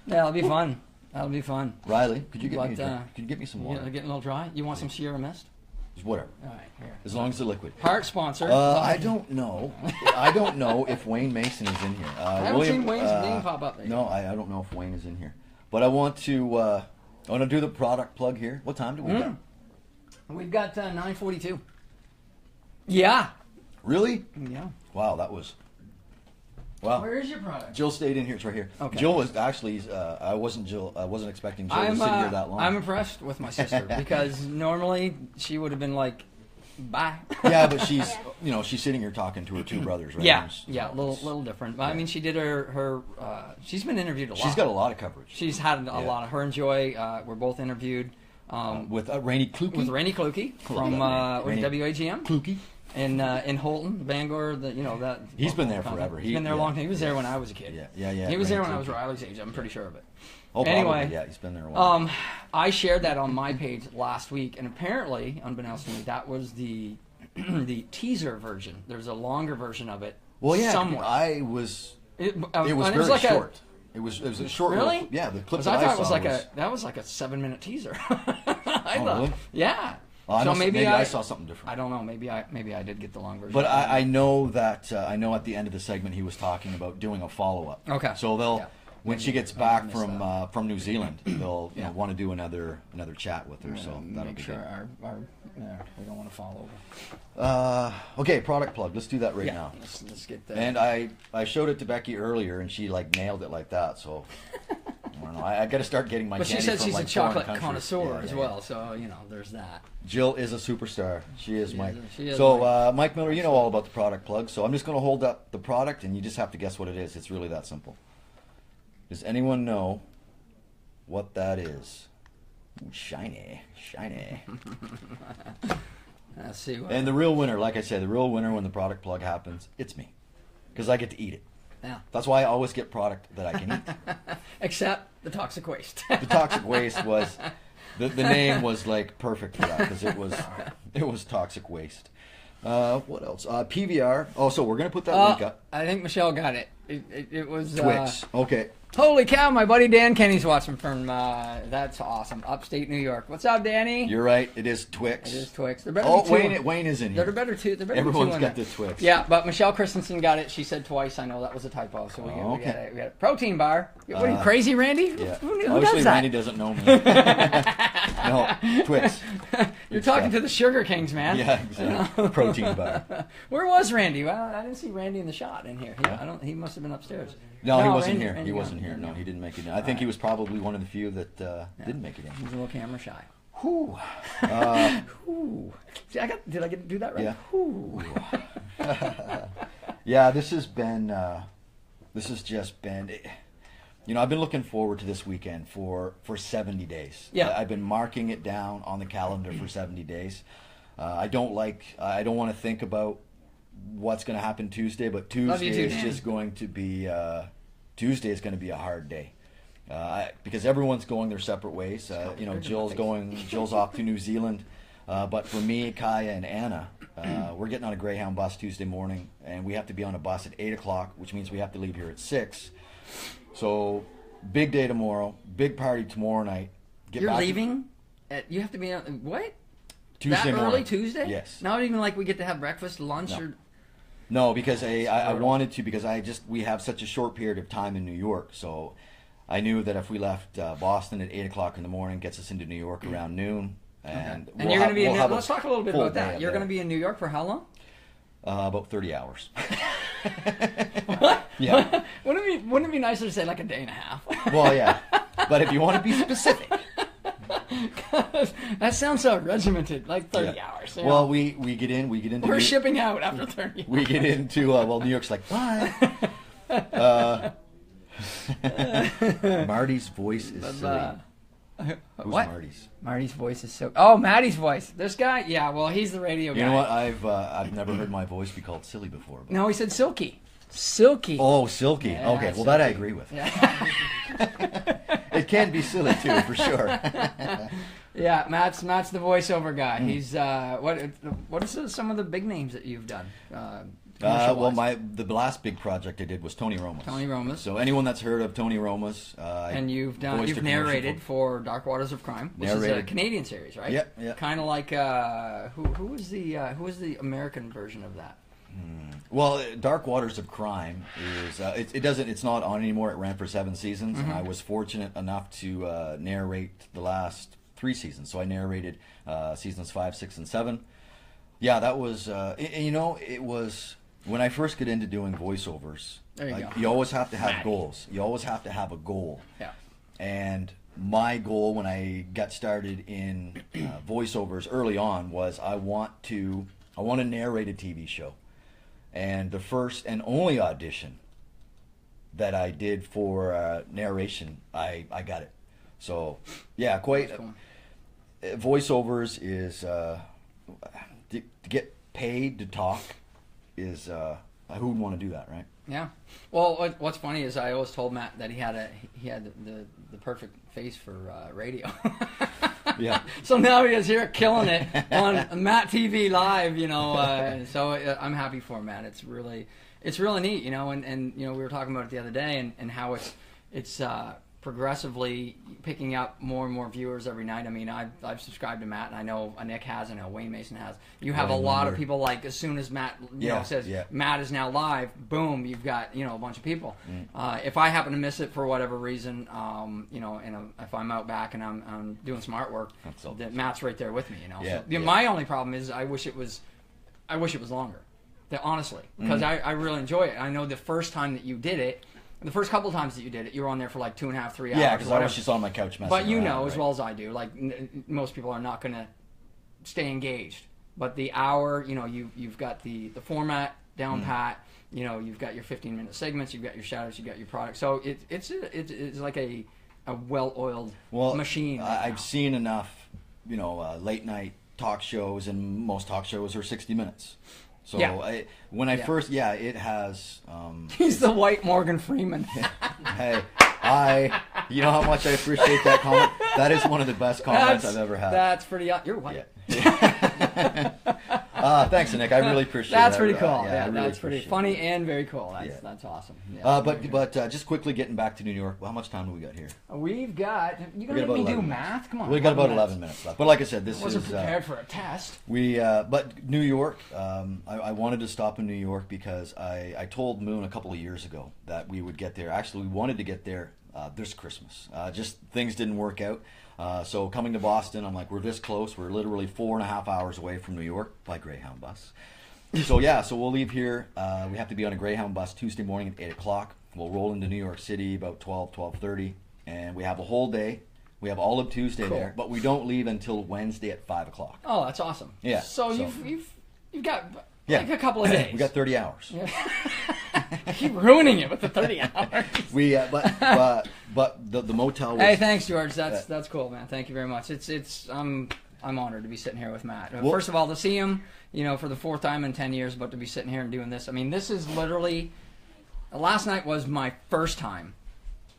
that'll be fun. That'll be fun. Riley, could you get me? But, Could you get me some You water? getting a little dry? You want some Sierra Mist? Just whatever, All right, here. as long as they're liquid. Heart sponsor. I don't know. I don't know if Wayne Mason is in here. I haven't seen Wayne's name pop up there. No, I don't know if Wayne is in here. But I want to do the product plug here. What time do we got? We've got 9:42. Yeah. Really? Yeah. Wow, that was. Wow. Where is your product? Jill stayed in here. It's right here. Okay. Jill was actually. I wasn't expecting Jill to sit here that long. I'm impressed with my sister because normally she would have been like, "Bye." Yeah, but she's she's sitting here talking to her two brothers, right? Yeah, It's- yeah, a little different. But I mean, she did her she's been interviewed a lot. She's got a lot of coverage. She's had a lot of her and Joy. Were both interviewed With Rainey Kluke. with Randy Kluke from Randy. WAGM Kluke. in Holton, Bangor. That He's been there forever. He's been there a long time. He was there when I was a kid. Yeah. He was there when Randy I was Kluke. Riley's age. I'm pretty sure of it. Oh, probably. Anyway, Yeah, he's been there a while. I shared that on my page last week, and apparently, unbeknownst to me, that was the the teaser version. There's a longer version of it. Well, yeah, somewhere. It was It very was like short. It was a short. Really? Little, yeah, the clip 'Cause that I thought I it was saw like that was like a 7-minute teaser. I Oh, thought, really? yeah. Oh, So maybe I saw something different. I don't know. Maybe I did get the long version. But I know that at the end of the segment he was talking about doing a follow up. Okay. So they'll Yeah. when she gets Maybe I back missed from New Zealand, they'll Yeah. want to do another chat with her. So that'll make be sure good. our we don't want to fall over. Okay, product plug. Let's do that right Yeah. now. Let's get that. And I showed it to Becky earlier, and she like nailed it like that. So I don't know. I got to start getting my. But she candy said from, she's like, a chocolate foreign countries. connoisseur Yeah, as yeah, well, so there's that. Jill is a superstar. She is, Mike. she is, So, Mike. Mike Miller, you know all about the product plug. So I'm just going to hold up the product, and you just have to guess what it is. It's really that simple. Does anyone know what that is? Ooh, shiny. Let's see. What, And the real winner, like I said, the real winner when the product plug happens, it's me, because I get to eat it. yeah. That's why I always get product that I can eat. Except the toxic waste. The toxic waste was the name was like perfect for that because it was toxic waste. What else? PVR. Oh, so we're gonna put that link up. I think Michelle got it. It was Twix. Okay. Holy cow! My buddy Dan Kenny's watching from. That's awesome. Upstate New York. What's up, Danny? You're right. It is Twix. It is Twix. They're better. Oh, than two. Wayne is in here. They're better too. They're better Everyone's than two got in the there. Twix. Yeah, but Michelle Christensen got it. She said twice. I know that was a typo. So we Oh, got it. We got a protein bar. What are you Uh, crazy, Randy? Yeah. Who Obviously, does that? Randy doesn't know me. No, Twix. You're talking to the Sugar Kings, man. Yeah, exactly. Protein bar. Where was Randy? Well, I didn't see Randy in the shot in here. He must have been upstairs. No, he wasn't Randy- here. Randy He wasn't got it. here. No, he didn't make it in. I think he was probably one of the few that didn't make it in. He's a little camera shy. Whew. Ooh. See, did I get to do that right? Yeah. Ooh. Yeah, this has just been, I've been looking forward to this weekend for 70 days. Yeah. I've been marking it down on the calendar for 70 days. I don't want to think about what's going to happen Tuesday, but Love you Tuesday too, is Dan. just going to be a hard day. Because everyone's going their separate ways. Jill's off to New Zealand. But for me, Kaya, and Anna, we're getting on a Greyhound bus Tuesday morning, and we have to be on a bus at 8 o'clock, which means we have to leave here at 6. So, big day tomorrow, big party tomorrow night. You're leaving? You have to be on, what? Tuesday that morning. early Tuesday? Yes. Not even like we get to have breakfast, lunch, or... No, because I wanted to, because we have such a short period of time in New York, so I knew that if we left Boston at 8 o'clock in the morning, gets us into New York around noon. And, okay. And you're going to be in let's talk a little bit about that. You're going to be in New York for how long? About 30 hours. What? Yeah. Wouldn't it be nicer to say like a day and a half? Well, yeah. But if you want to be specific. That sounds so regimented, like 30 hours. Well, we get into... We're shipping out after 30 hours. We get into, New York's like, bye. Marty's voice is silly. Who's what? Marty's? Marty's voice is so... Oh, Maddie's voice. This guy? Yeah, well, he's the radio guy. You know what? I've never heard my voice be called silly before. But... No, he said silky. Silky. Oh, silky. Yeah, okay, well, silky. that I agree with. Yeah. It can be silly, too, for sure. Yeah, Matt's the voiceover guy. He's... what is some of the big names that you've done? The last big project I did was Tony Roma's. Tony Roma's. So anyone that's heard of Tony Roma's, and you've narrated for Dark Waters of Crime, which is a Canadian series, right? Yeah. Kind of like who was the American version of that? Well, Dark Waters of Crime is it's not on anymore. It ran for 7 seasons, and I was fortunate enough to narrate the last 3 seasons. So I narrated seasons 5, 6, and 7. Yeah, that was it was. When I first get into doing voiceovers, you always have to have goals. You always have to have a goal. Yeah. And my goal when I got started in voiceovers early on was I want to narrate a TV show. And the first and only audition that I did for narration, I got it. So, yeah, quite. Cool. Voiceovers is to get paid to talk. Is who would want to do that, right? Yeah. Well, what's funny is I always told Matt that he had the perfect face for radio. Yeah. So now he is here killing it on MattTv Live, so I'm happy for him, Matt. It's really neat, and we were talking about it the other day and how it's progressively picking up more and more viewers every night. I mean, I've subscribed to Matt, and I know Nick has, I know Wayne Mason has. You have a lot of people, like, as soon as Matt says Matt is now live, boom, you've got a bunch of people. If I happen to miss it for whatever reason, and if I'm out back and I'm doing some artwork, then Matt's right there with me. So, my only problem is I wish it was longer. Honestly, because I really enjoy it. I know the first time that you did it. The first couple of times that you did it, you were on there for like 2.5, 3 hours. Yeah, because I was just on my couch messing But around, as well as I do, like most people are not going to stay engaged. But the hour, you've got the format down pat. You've got your 15-minute segments. You've got your shout-outs. You've got your product. So it's like a well-oiled machine. Right I've seen enough, late-night talk shows, and most talk shows are 60 minutes. So when I first, it has... He's the white Morgan Freeman. Hey, you know how much I appreciate that comment? That is one of the best comments I've ever had. That's pretty... You're white. Yeah. Thanks, Nick. I really appreciate that. That's pretty cool. Really that's pretty funny and very cool. That's awesome. But just quickly getting back to New York, how much time do we got here? We've got... You going to make me do math? Come on. We've got about 11 minutes left. But like I said, I wasn't prepared for a test. But New York, I wanted to stop in New York because I told Moon a couple of years ago that we would get there. Actually, we wanted to get there this Christmas. Just things didn't work out. So coming to Boston, I'm like, we're this close. We're literally 4.5 hours away from New York by Greyhound bus. So we'll leave here. We have to be on a Greyhound bus Tuesday morning at 8 o'clock. We'll roll into New York City about 12:30, and we have a whole day. We have all of Tuesday there, but we don't leave until Wednesday at 5 o'clock. Oh, that's awesome. Yeah. So you've got like a couple of days. We got 30 hours. Yeah. Keep ruining it with the 30 hours. But the motel was... Hey, thanks, George. That's cool, man. Thank you very much. It's I'm honored to be sitting here with Matt. Well, First of all, to see him, for the 4th time in 10 years, but to be sitting here and doing this. I mean, this is literally, last night was my first time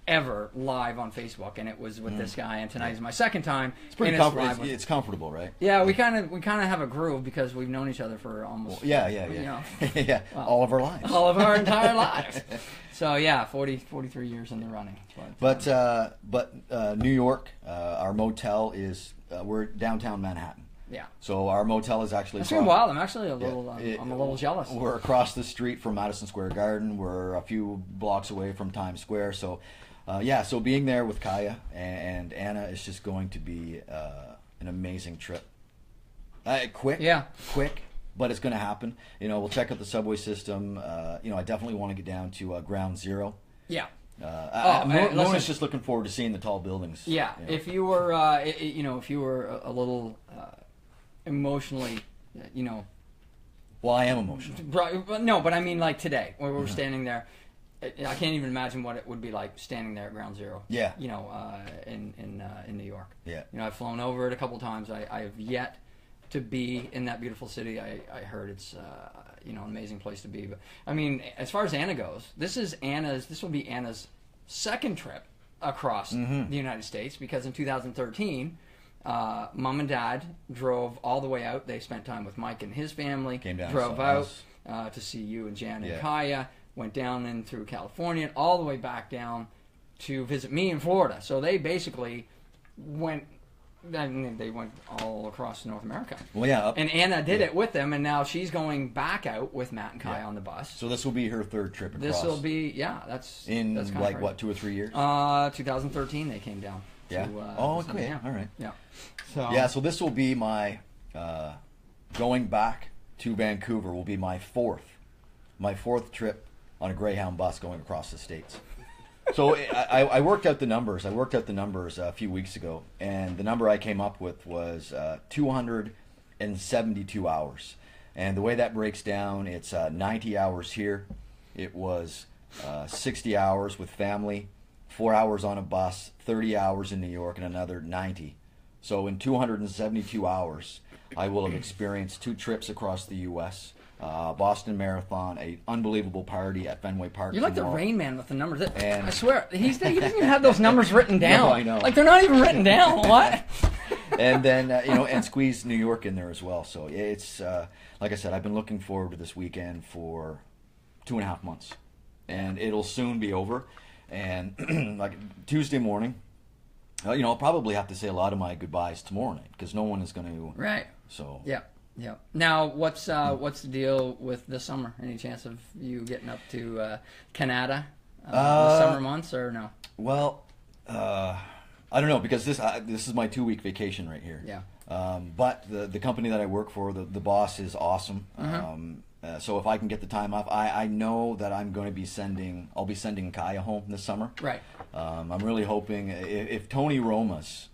ever live on Facebook, and it was with this guy, and tonight is my 2nd time. It's pretty comfortable. It's comfortable, right? Yeah, we kind of have a groove because we've known each other for almost yeah. well, all of our lives. all of our entire lives. So yeah, 43 years in the running. But New York, our motel is we're downtown Manhattan. Yeah. So our motel is actually. It's been wild. I'm actually a little. I'm a little jealous. We're across the street from Madison Square Garden. We're a few blocks away from Times Square. So, so being there with Kaya and Anna is just going to be an amazing trip. Quick. But it's going to happen. We'll check out the subway system. I definitely want to get down to Ground Zero. Yeah. Mona's just looking forward to seeing the tall buildings. Yeah. If you were, if you were a little emotionally, Well, I am emotional. No, but I mean like today, where we're standing there. I can't even imagine what it would be like standing there at Ground Zero. Yeah. In New York. Yeah. I've flown over it a couple times. I have yet to be in that beautiful city. I heard it's an amazing place to be. But I mean, as far as Anna goes, this will be Anna's 2nd trip across the United States, because in 2013, Mom and Dad drove all the way out. They spent time with Mike and his family. Came down, drove out to see you and Jan and Kaya. Went down in through California, all the way back down to visit me in Florida. So they basically went. They went all across North America. Well, yeah. And Anna did it with them, and now she's going back out with Matt and Kai on the bus. So this will be her 3rd trip across. This will be, that's in that's like what, 2 or 3 years? 2013 they came down. Yeah. Okay. Yeah. All right. Yeah. So this will be my going back to Vancouver will be my 4th trip on a Greyhound bus going across the states. So I worked out the numbers. A few weeks ago, and the number I came up with was 272 hours. And the way that breaks down, it's 90 hours here. It was 60 hours with family, 4 hours on a bus, 30 hours in New York, and another 90. So in 272 hours, I will have experienced 2 trips across the U.S., Boston Marathon, a unbelievable party at Fenway Park. You're like tomorrow. the Rain Man with the numbers. And I swear, he doesn't even have those numbers written down. No, I know. Like, they're not even written down. What? And then, and squeeze New York in there as well. So it's, like I said, I've been looking forward to this weekend for 2.5 months. And it'll soon be over. And like Tuesday morning, I'll probably have to say a lot of my goodbyes tomorrow night, because no one is going to. Right. So. Yeah. Yeah. Now, what's the deal with this summer? Any chance of you getting up to Canada the summer months, or no? Well, I don't know, because this is my 2-week vacation right here. Yeah. But the company that I work for, the boss is awesome. So if I can get the time off, I know that I'll be sending Kaya home this summer. Right. I'm really hoping if Tony Romas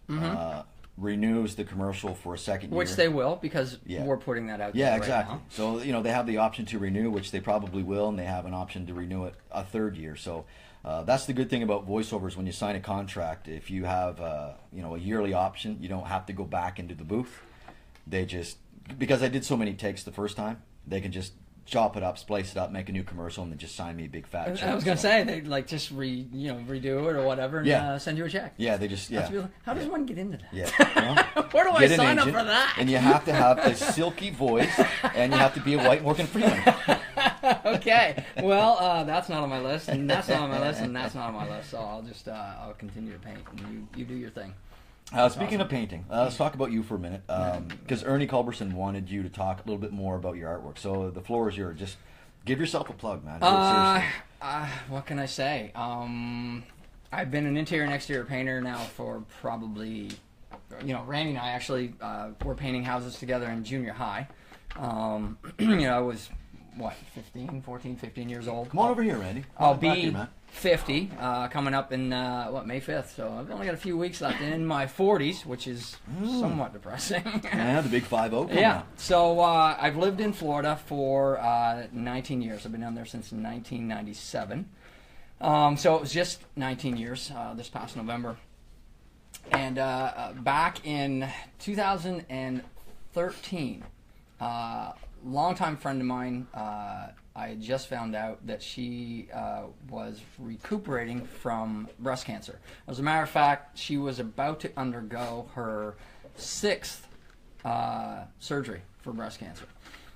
renews the commercial for a 2nd year. Which they will, because we're putting that out there. Yeah, right exactly. now. So, they have the option to renew, which they probably will, and they have an option to renew it a 3rd year. So that's the good thing about voiceovers. When you sign a contract, if you have a yearly option, you don't have to go back into the booth. They just, because I did so many takes the first time, they can just chop it up, splice it up, make a new commercial, and then just sign me a big fat check. I was gonna say they just redo it or whatever, and send you a check. Yeah, they just How does one get into that? Yeah. Where do I sign up for that? And you have to have a silky voice, and you have to be a white Morgan Freeman. Okay. Well, that's not on my list, and that's not on my list, and that's not on my list. So I'll continue to paint, and you do your thing. Speaking of painting, let's talk about you for a minute, because Ernie Culberson wanted you to talk a little bit more about your artwork. So the floor is yours. Just give yourself a plug, man. What can I say? I've been an interior and exterior painter now for probably, Randy and I actually were painting houses together in junior high. I was, 15 years old. Come on over here, Randy. I'll be 50 coming up in May 5th, so I've only got a few weeks left in my 40s, which is somewhat depressing. Yeah, the big 5-0. Yeah. So I've lived in Florida for 19 years. I've been down there since 1997. So it was just 19 years this past November. And back in 2013, longtime friend of mine, I had just found out that she was recuperating from breast cancer. As a matter of fact, she was about to undergo her 6th surgery for breast cancer.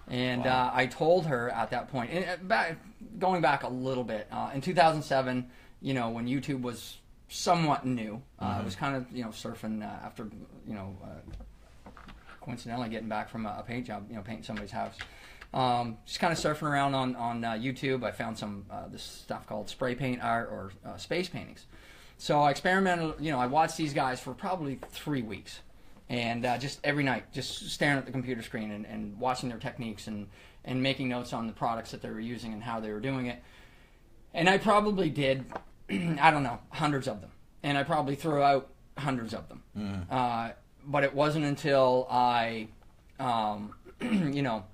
And Wow. I told her at that point, and going back a little bit, in 2007, you know, when YouTube was somewhat new, I was kind of, you know, surfing after, you know, coincidentally getting back from a paint job, you know, painting somebody's house. Just kind of surfing around on YouTube. I found some this stuff called spray paint art or space paintings. So I experimented, you know, I watched these guys for probably 3 weeks. And just every night, just staring at the computer screen and watching their techniques and making notes on the products that they were using and how they were doing it. And I probably did, I don't know, hundreds of them. And I probably threw out hundreds of them. But it wasn't until I, you know,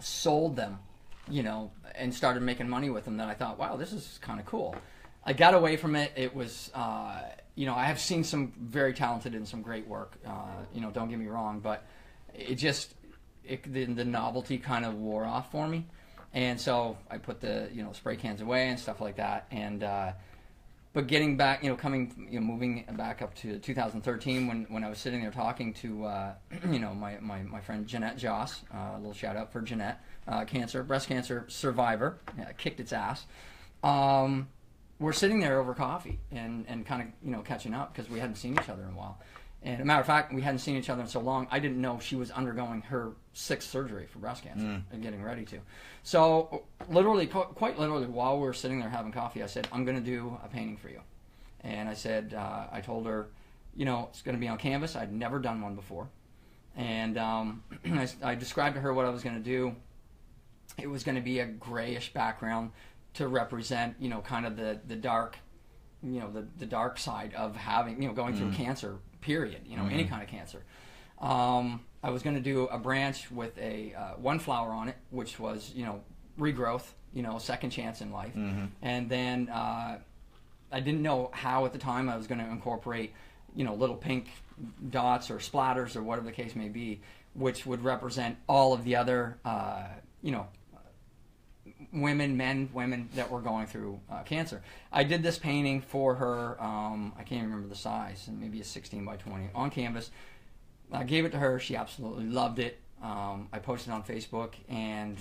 sold them, you know, and started making money with them that I thought, wow, this is kind of cool. I got away from it. It was... you know, I have seen some very talented and some great work. You know, don't get me wrong, but it just the novelty kind of wore off for me, and so I put the spray cans away and stuff like that. And but getting back, moving back up to 2013 when I was sitting there talking to my friend Jeanette Joss, a little shout out for Jeanette, breast cancer survivor, kicked its ass. We're sitting there over coffee and kind of catching up because we hadn't seen each other in a while. And as a matter of fact, we hadn't seen each other in so long, I didn't know she was undergoing her 6th surgery for breast cancer and getting ready to. So literally, quite literally, while we were sitting there having coffee, I said, I'm going to do a painting for you. And I said, I told her, it's going to be on canvas. I'd never done one before. And I described to her what I was going to do. It was going to be a grayish background to represent, kind of the dark, the dark side of having, going through cancer, period, any kind of cancer. I was going to do a branch with a one flower on it, which was, regrowth, second chance in life. And then I didn't know how at the time I was going to incorporate, little pink dots or splatters or whatever the case may be, which would represent all of the other, women that were going through cancer. I did this painting for her, I can't remember the size, maybe a 16 by 20 on canvas. I gave it to her. She absolutely loved it. I posted it on Facebook, and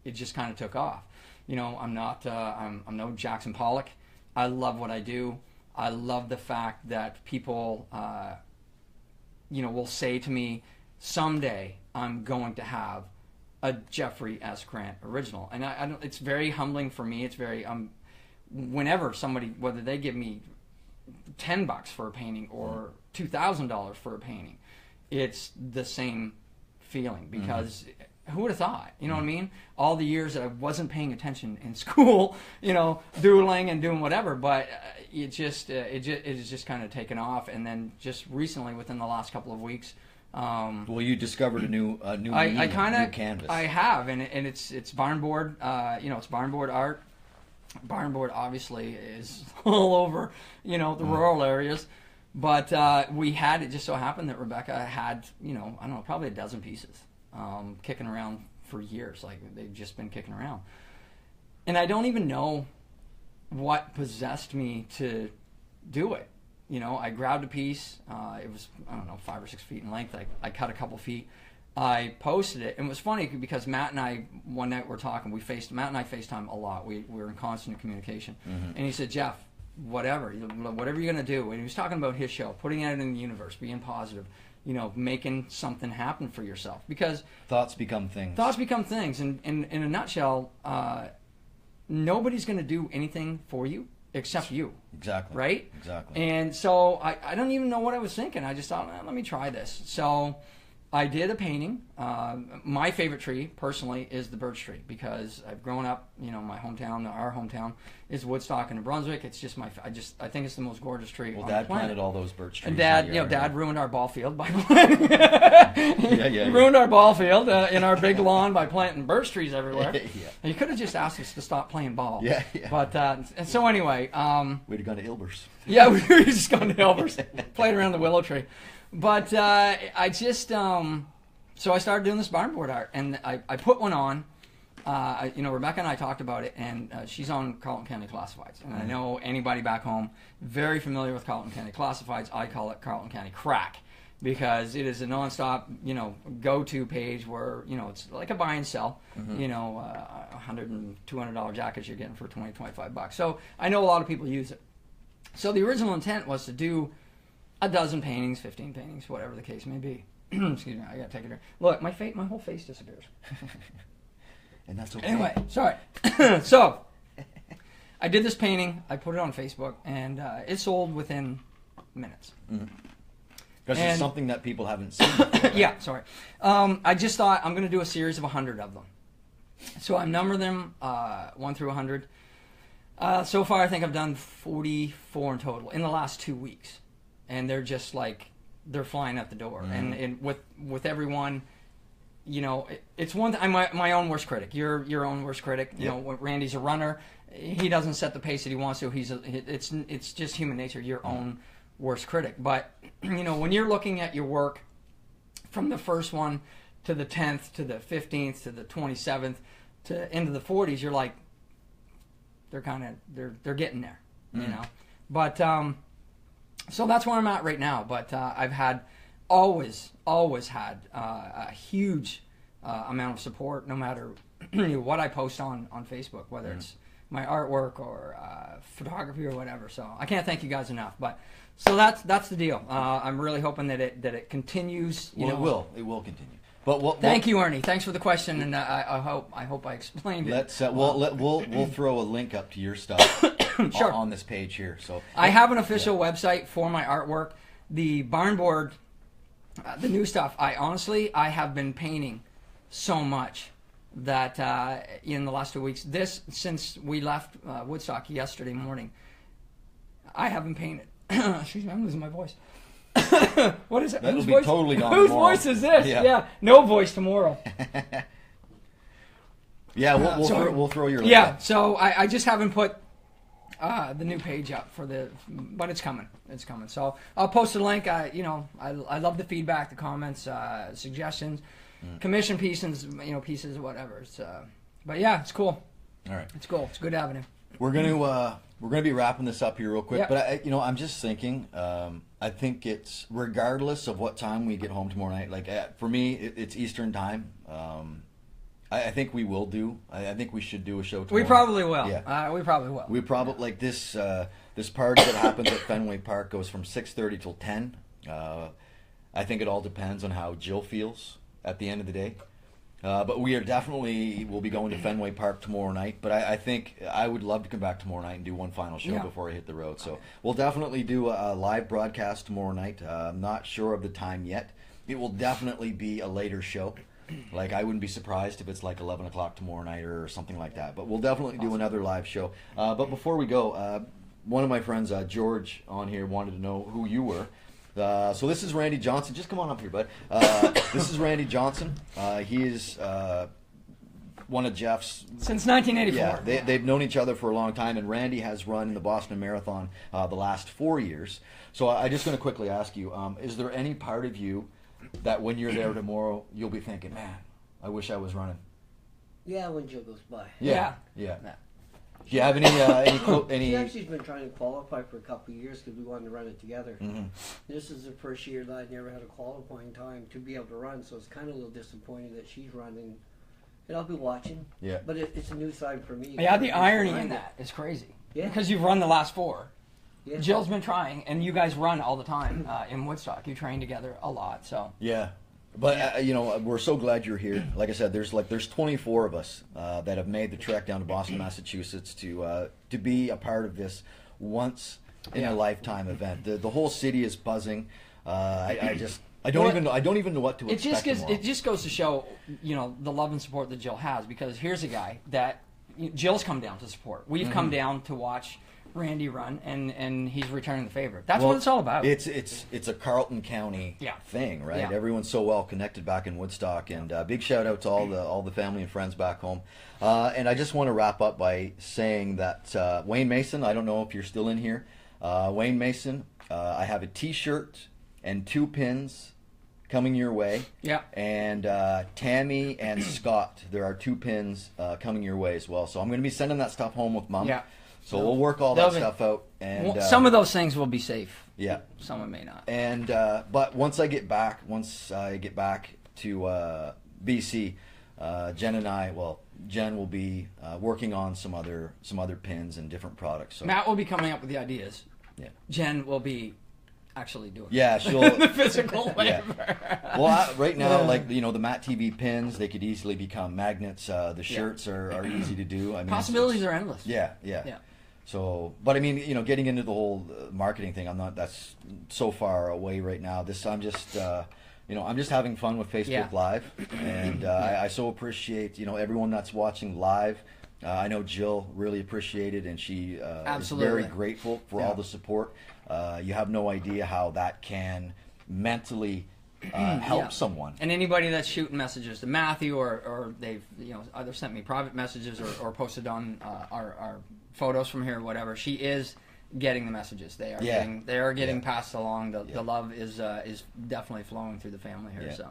it just kind of took off. I'm not, I'm no Jackson Pollock. I love what I do. I love the fact that people, will say to me, someday I'm going to have a Jeffrey S. Grant original. And I don't, it's very humbling for me. It's very, whenever somebody, whether they give me $10 for a painting or $2,000 for a painting, it's the same feeling, because who would have thought, what I mean? All the years that I wasn't paying attention in school, doodling and doing whatever, but it has just kind of taken off. And then just recently, within the last couple of weeks, well, you discovered a new new canvas. I have, and it's barnboard. It's barnboard art. Barnboard obviously is all over, the rural areas. But it just so happened that Rebecca had, I don't know, probably a dozen pieces kicking around for years. Like, they've just been kicking around. And I don't even know what possessed me to do it. I grabbed a piece. It was, I don't know, 5 or 6 feet in length. I cut a couple feet. I posted it. And it was funny because Matt and I, one night we're talking. Matt and I FaceTime a lot. We were in constant communication. And he said, Jeff, whatever you're going to do. And he was talking about his show, putting it in the universe, being positive, making something happen for yourself. Because thoughts become things. Thoughts become things. And in a nutshell, nobody's going to do anything for you except you. Exactly. Right? Exactly. And so I don't even know what I was thinking. I just thought, let me try this. So I did a painting. My favorite tree, personally, is the birch tree because I've grown up. My hometown, our hometown, is Woodstock in New Brunswick. It's just I think it's the most gorgeous tree. Well, on Dad the planet. planted all those birch trees. And Dad, in the Dad yard. ruined our ball field by planting. He ruined our ball field in our big lawn by planting birch trees everywhere. Yeah. You could have just asked us to stop playing ball. Yeah. But and so anyway, We'd have gone to Ilbers. yeah, we were just going to Elvers, played around the willow tree. But I just so I started doing this barn board art, and I put one on. Rebecca and I talked about it, and she's on Carleton County Classifieds, and I know anybody back home very familiar with Carleton County Classifieds. I call it Carleton County Crack because it is a nonstop, go-to page where it's like a buy and sell. $100 and $200 jackets you're getting for $20-$25. So I know a lot of people use it. So the original intent was to do a dozen paintings, 15 paintings, whatever the case may be. Excuse me, I gotta take it here. Look, my whole face disappears. And that's okay. Anyway, sorry. So, I did this painting, I put it on Facebook, and it sold within minutes. Because it's something that people haven't seen before. Yeah, sorry. I just thought I'm gonna do a series of 100 of them. So I number them 1 through 100. So far, I think I've done 44 in total in the last 2 weeks, and they're just like they're flying out the door. And with everyone, it's one. I'm my own worst critic. You're your own worst critic. Randy's a runner. He doesn't set the pace that he wants to. It's just human nature. Your own worst critic. But when you're looking at your work from the first one to the 10th to the 15th to the 27th to into the 40s, you're like, they're getting there, But so that's where I'm at right now. But I've had always had a huge amount of support, no matter what I post on Facebook, whether it's my artwork or photography or whatever. So I can't thank you guys enough. But so that's the deal. I'm really hoping that it continues. Well, it will continue. But thank you, Ernie. Thanks for the question, and I hope I explained it. Let's we'll throw a link up to your stuff Sure. on this page here. So I have an official website for my artwork. The barn board, the new stuff. I have been painting so much that in the last 2 weeks, since we left Woodstock yesterday morning, I haven't painted. Excuse me, I'm losing my voice. What is it? That'll Whose be voice? totally gone Whose tomorrow. voice is this? Yeah. No voice tomorrow. Yeah, we'll throw your link Yeah, up. so I just haven't put the new page up but it's coming. It's coming. So I'll post a link. I love the feedback, the comments, suggestions, commission pieces, pieces, whatever. But yeah, it's cool. All right. It's cool. It's a good avenue. We're gonna be wrapping this up here real quick, Yep. but I'm just thinking. I think it's regardless of what time we get home tomorrow night. Like for me, it's Eastern time. I think we will do. I think we should do a show tomorrow. We probably will. Yeah. We probably will. We probably like this. This party that happens at Fenway Park goes from 6:30 till 10. I think it all depends on how Jill feels at the end of the day. But we will be going to Fenway Park tomorrow night. But I think I would love to come back tomorrow night and do one final show before I hit the road. So we'll definitely do a live broadcast tomorrow night. I'm not sure of the time yet. It will definitely be a later show. Like I wouldn't be surprised if it's like 11 o'clock tomorrow night or something like that. But we'll definitely do another live show. But before we go, one of my friends, George, on here wanted to know who you were. So this is Randy Johnson. Just come on up here, bud. This is Randy Johnson. He is one of Jeff's... Since 1984. Yeah, they've known each other for a long time, and Randy has run the Boston Marathon the last 4 years. So I'm just going to quickly ask you, is there any part of you that when you're there tomorrow, you'll be thinking, man, I wish I was running? Yeah, when Jill goes by. Yeah. Yeah. Do you have any She actually's been trying to qualify for a couple of years because we wanted to run it together. Mm-hmm. This is the first year that I never had a qualifying time to be able to run, so it's kind of a little disappointing that she's running. And I'll be watching. Yeah. But it's a new side for me. Yeah, the irony in that is crazy. Yeah. Because you've run the last 4. Yeah. Jill's been trying, and you guys run all the time in Woodstock. You train together a lot, so. Yeah. But we're so glad you're here. Like I said, there's 24 of us that have made the trek down to Boston, Massachusetts to be a part of this once in a lifetime event. The whole city is buzzing. I just I don't even know what to It expect. it just goes to show, the love and support that Jill has, because here's a guy that Jill's come down to support. We've come down to watch Randy run, and he's returning the favor. That's what it's all about. It's a Carleton County thing, right? Yeah. Everyone's so well connected back in Woodstock, and big shout out to all the family and friends back home. And I just want to wrap up by saying that Wayne Mason, I don't know if you're still in here. Wayne Mason, I have a T-shirt and 2 pins coming your way. Yeah. And Tammy and Scott, there are 2 pins coming your way as well. So I'm going to be sending that stuff home with Mom. Yeah. So we'll work all that stuff out. And some of those things will be safe. Yeah. Some may not. And but once I get back to BC, Jen will be working on some other pins and different products. So Matt will be coming up with the ideas. yeah. Jen will be actually doing Yeah, she'll the physical labor. Well, right now, like the MattTV pins, they could easily become magnets. The shirts are easy to do. I mean, Possibilities are endless. Yeah. So, but I mean, getting into the whole marketing thing, that's so far away right now. I'm just having fun with Facebook Live, and I so appreciate, everyone that's watching live. I know Jill really appreciated, and she is very grateful for all the support. You have no idea how that can mentally help someone. And anybody that's shooting messages to Matthew, or they've either sent me private messages or posted on our photos from here or whatever, she is getting the messages. They are getting passed along. The love is definitely flowing through the family here. So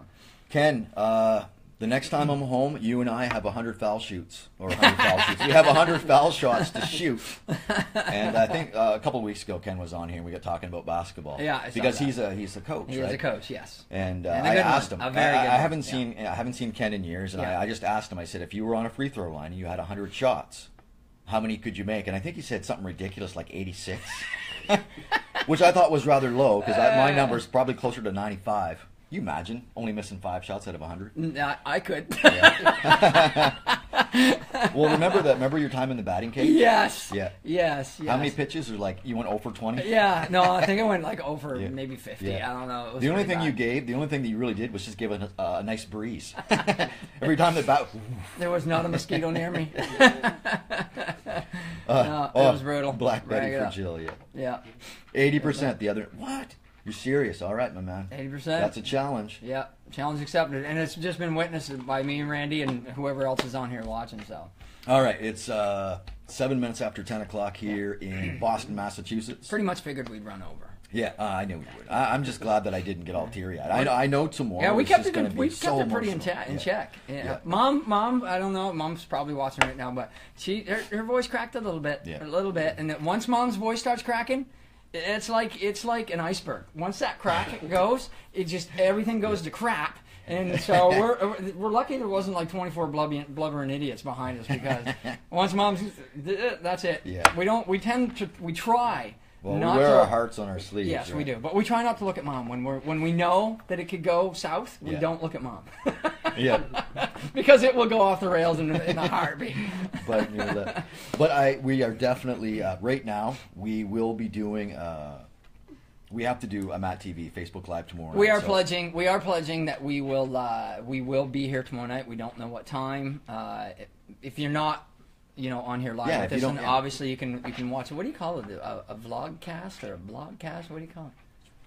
Ken, the next time I'm home, you and I have 100 foul shoots. Or 100 foul shoots. We have 100 foul shots to shoot. And I think a couple of weeks ago, Ken was on here and we got talking about basketball. Yeah, because he's a coach, He right? is a coach, yes. And And a I good asked one. him. A very good I one. haven't seen Ken in years, and Yeah. I just asked him. I said, if you were on a free throw line and you had 100 shots, how many could you make? And I think he said something ridiculous like 86, which I thought was rather low because my number is probably closer to 95. You imagine only missing 5 shots out of 100? I could. Well, remember your time in the batting cage? Yes. Yeah. Yes. How many pitches? Or like you went 0 for 20? Yeah. No, I think I went like over maybe 50. Yeah. I don't know. It was The only pretty thing bad. the only thing that you really did was just give a nice breeze. Every time the bat. There was not a mosquito near me. No, it was brutal. Black Betty Rag it for up. Jill, yeah. Yeah. 80%. The other. What? You're serious? All right, my man. 80%. That's a challenge. Yeah. Challenge accepted. And it's just been witnessed by me and Randy and whoever else is on here watching. So. All right, it's 7 minutes after 10 o'clock here in Boston, Massachusetts. Pretty much figured we'd run over. Yeah, I knew we would. I'm just glad that I didn't get all teary-eyed. I know tomorrow. Yeah, we is kept just it. gonna be We so kept it pretty emotional. in check. Yeah. Yeah. Mom. I don't know. Mom's probably watching right now, but her voice cracked a little bit. Yeah. A little bit. And then once Mom's voice starts cracking, it's like an iceberg. Once that crack goes, it just everything goes to crap. And so we're lucky there wasn't like 24 blubbering idiots behind us, because once Mom's, that's it. Yeah. We try. Well, we not wear to, our hearts on our sleeves. Yes, we right? do. But we try not to look at Mom when we know that it could go south. We don't look at Mom. Yeah. Because it will go off the rails in a heartbeat. But we are definitely right now. We will be doing. We have to do a MattTV Facebook Live tomorrow night. We are pledging that we will be here tomorrow night. We don't know what time. If you're not, on here live with us, and obviously you can watch it. What do you call it? A vlogcast or a blogcast? What do you call it?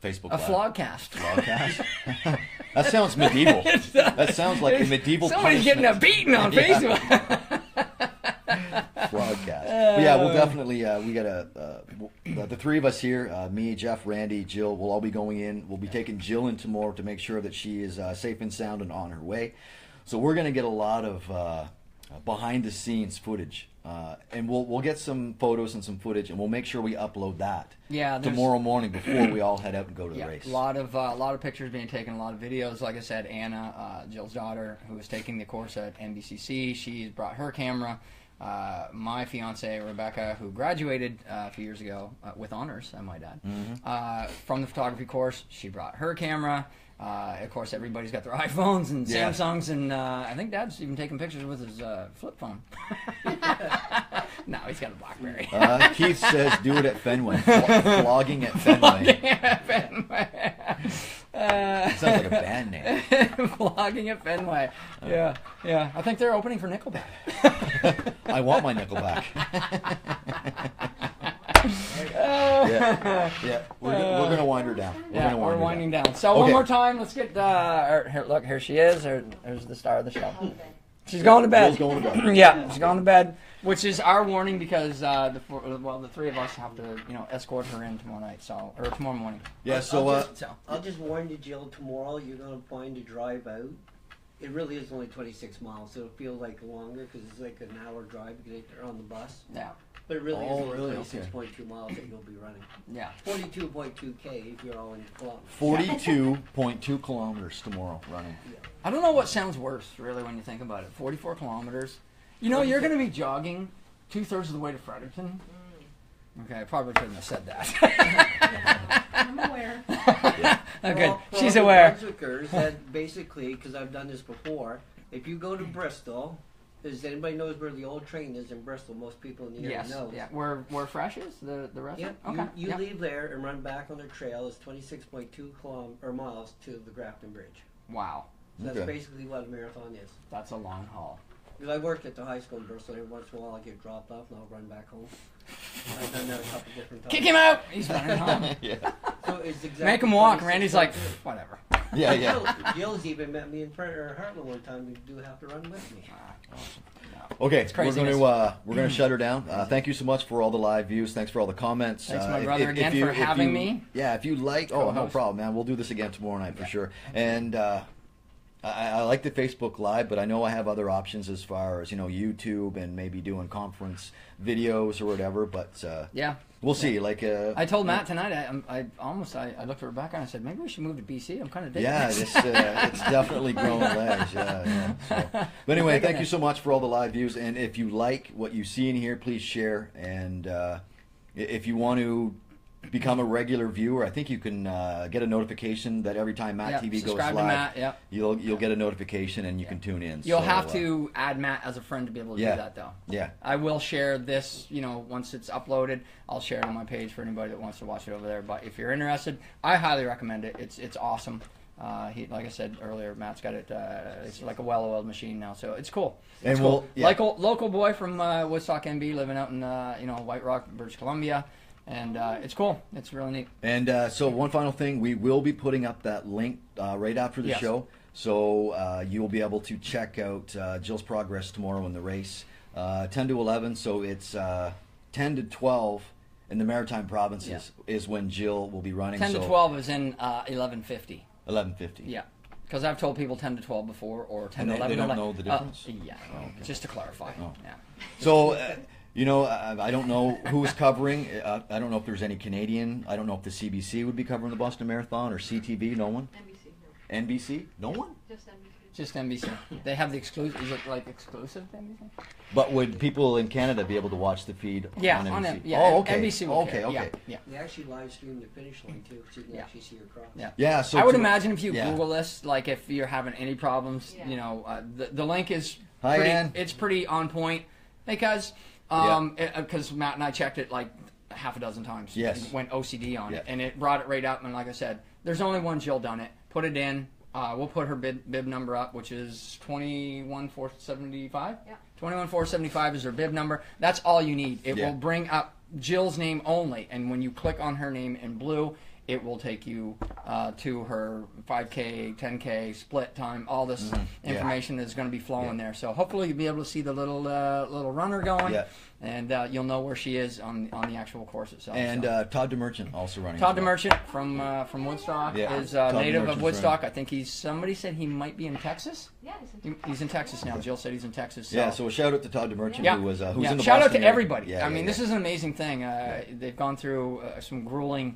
Facebook A Live. vlogcast. Vlogcast? That sounds medieval. That sounds like a medieval Somebody's getting a beating on Facebook. Broadcast. But yeah, we'll definitely, we got the three of us here, me, Jeff, Randy, Jill, we'll all be going in. We'll be taking Jill in tomorrow to make sure that she is safe and sound and on her way. So we're going to get a lot of behind the scenes footage. And we'll get some photos and some footage, and we'll make sure we upload that tomorrow morning before we all head out and go to the race. A lot of pictures being taken, a lot of videos. Like I said, Anna, Jill's daughter, who was taking the course at NBCC, she's brought her camera. My fiance Rebecca, who graduated a few years ago with honors, I might add, from the photography course, she brought her camera. Of course, everybody's got their iPhones and Samsungs, and I think Dad's even taking pictures with his flip phone. No, he's got a BlackBerry. Keith says do it at Fenway. Vlogging at Fenway. Sounds like a band name. Vlogging at Fenway. Yeah, yeah. I think they're opening for Nickelback. I want my Nickelback. Yeah. We're gonna wind her down. We're winding down. So one more time, let's get. Look, here she is. There's the star of the show. She's going to bed. Jill's going to bed. Yeah, she's going to bed, which is our warning because the three of us have to escort her in tomorrow night, or tomorrow morning. Yeah. I'll just warn you, Jill. Tomorrow you're gonna find a drive out. It really is only 26 miles, so it'll feel like longer because it's like an hour drive because they're on the bus. Yeah. But it really is only really? 26.2 miles that you'll be running. Yeah. 42.2K if you're all in kilometers. 42.2 kilometers tomorrow running. Yeah. I don't know what sounds worse, really, when you think about it. 44 kilometers. You're going to be jogging 2/3 of the way to Fredericton. Okay, I probably shouldn't have said that. I'm aware. Okay, Well, she's for all the aware. Brunswickers, that basically, because I've done this before, if you go to Bristol, does anybody knows where the old train is in Bristol? Most people in the area Yes, know. yeah. Where Fresh is, the restaurant? Yeah, Okay. you yeah. leave there and run back on the trail. It's 26.2 miles to the Grafton Bridge. Wow, So that's Okay. basically what a marathon is. that's a long haul. Because I worked at the high school in Bristol. Every once in a while I get dropped off and I'll run back home. I've done that a couple different times. Kick him out! He's running home. Yeah. So it's exactly Make him walk. 26.2. Randy's like, whatever. Yeah. Yeah. Jill's even met me in Heartland one time. You do have to run with me. Okay, craziness. we're gonna shut her down. Thank you so much for all the live views. Thanks for all the comments. Thanks, my brother, again, for having me. Yeah, if you like, no Co-host. problem, man. We'll do this again tomorrow night for sure. And I like the Facebook Live, but I know I have other options as far as YouTube and maybe doing conference videos or whatever. But Yeah. we'll see. Like I told Matt tonight, I looked at Rebecca and I said, maybe we should move to BC. I'm kind of digging yeah, this. it's definitely growing legs. Yeah. So. But anyway, thank you so much for all the live views. And if you like what you see in here, please share. And if you want to become a regular viewer, I think you can get a notification that every time MattTv goes subscribe live, to Matt, yep. you'll get a notification and you can tune in. You'll So, have to add Matt as a friend to be able to yeah. do that, though. Yeah. I will share this, once it's uploaded. I'll share it on my page for anybody that wants to watch it over there. But if you're interested, I highly recommend it. It's awesome. Like I said earlier, Matt's got it. It's like a well-oiled machine now, so it's cool. And It's cool. we'll- yeah. Local boy from Woodstock, NB, living out in White Rock, British Columbia, and it's cool. It's really neat. And so one final thing, we will be putting up that link right after the Yes. show. So you will be able to check out Jill's progress tomorrow in the race. 10 to 11, so it's 10 to 12 in the Maritime Provinces is when Jill will be running. 10 to 12 is in 11:50. 11:50. Yeah. Because I've told people 10 to 12 before, or 10 And to 11. they don't they're know the difference? Yeah, okay. just to clarify. Oh. Yeah. So, I don't know who's covering. I don't know if there's any Canadian. I don't know if the CBC would be covering the Boston Marathon or CTV. No one? NBC, no. NBC? No one? Just NBC. Just NBC. They have the exclusive. Is it like exclusive to NBC? But would people in Canada be able to watch the feed Yeah, on on NBC? yeah, Oh, okay. NBC will Okay, care. okay. Yeah. They actually live stream the finish line too, so you can Yeah. actually see her cross. Yeah. Yeah, so I would to- imagine if you yeah. Google this, like if you're having any problems, Yeah. the link is Hi, pretty, Ann. it's pretty on point because Matt and I checked it like half a dozen times. Yes. It went OCD on it, Yeah. and it brought it right up. And like I said, there's only one Jill done it. Put it in. We'll put her bib number up, which is 21475. Yeah. 21475 is her bib number. That's all you need. It Yeah. will bring up Jill's name only, and when you click on her name in blue, it will take you to her 5K, 10K split time. All this Yeah. information is going to be flowing Yeah. there. So hopefully you'll be able to see the little runner going, Yeah. and you'll know where she is on the actual course itself. And so. Todd DeMerchant also running. Todd as well. DeMerchant from Woodstock Yeah. is Todd native DeMerchant's of Woodstock. I think somebody said he might be in Texas. Yeah, it's in He's in Texas now. Jill said he's in Texas. So. Yeah, so a shout out to Todd DeMerchant, Yeah. who was who's Yeah. in the Shout out Boston to area. everybody. Yeah, I mean, yeah, this is an amazing thing. They've gone through some grueling,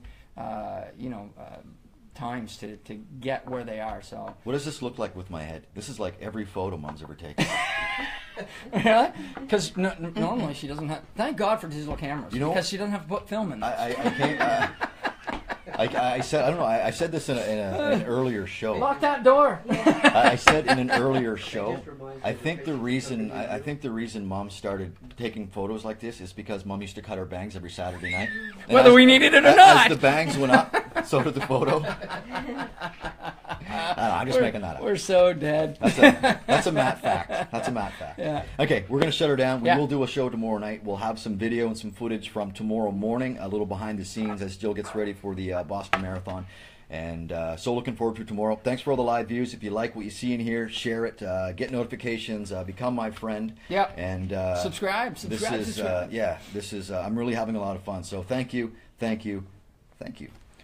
times to get where they are. So What does this look like with my head? This is like every photo Mom's ever taken. really, because normally she doesn't have. Thank God for digital cameras. You know- because she doesn't have to put film in. I can't. I said I don't know. I said this in an earlier show. Lock that door. I said in an earlier show. just reminds me I of the think the pictures reason of the I think the reason Mom started taking photos like this is because Mom used to cut her bangs every Saturday night. And Whether as- we needed it or as not. the bangs went up, so did the photo. I'm just making that up. We're so dead. That's a Matt fact. That's a Matt fact. Yeah. Okay, we're going to shut her down. We Yeah. will do a show tomorrow night. We'll have some video and some footage from tomorrow morning, a little behind the scenes as Jill gets ready for the Boston Marathon. And so looking forward to tomorrow. Thanks for all the live views. If you like what you see in here, share it, get notifications, become my friend. Yep. And Subscribe. this is this is I'm really having a lot of fun. So thank you.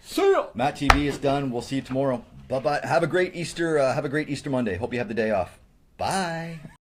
See ya. MattTv is done. We'll see you tomorrow. Bye bye. Have a great Easter. Have a great Easter Monday. Hope you have the day off. Bye.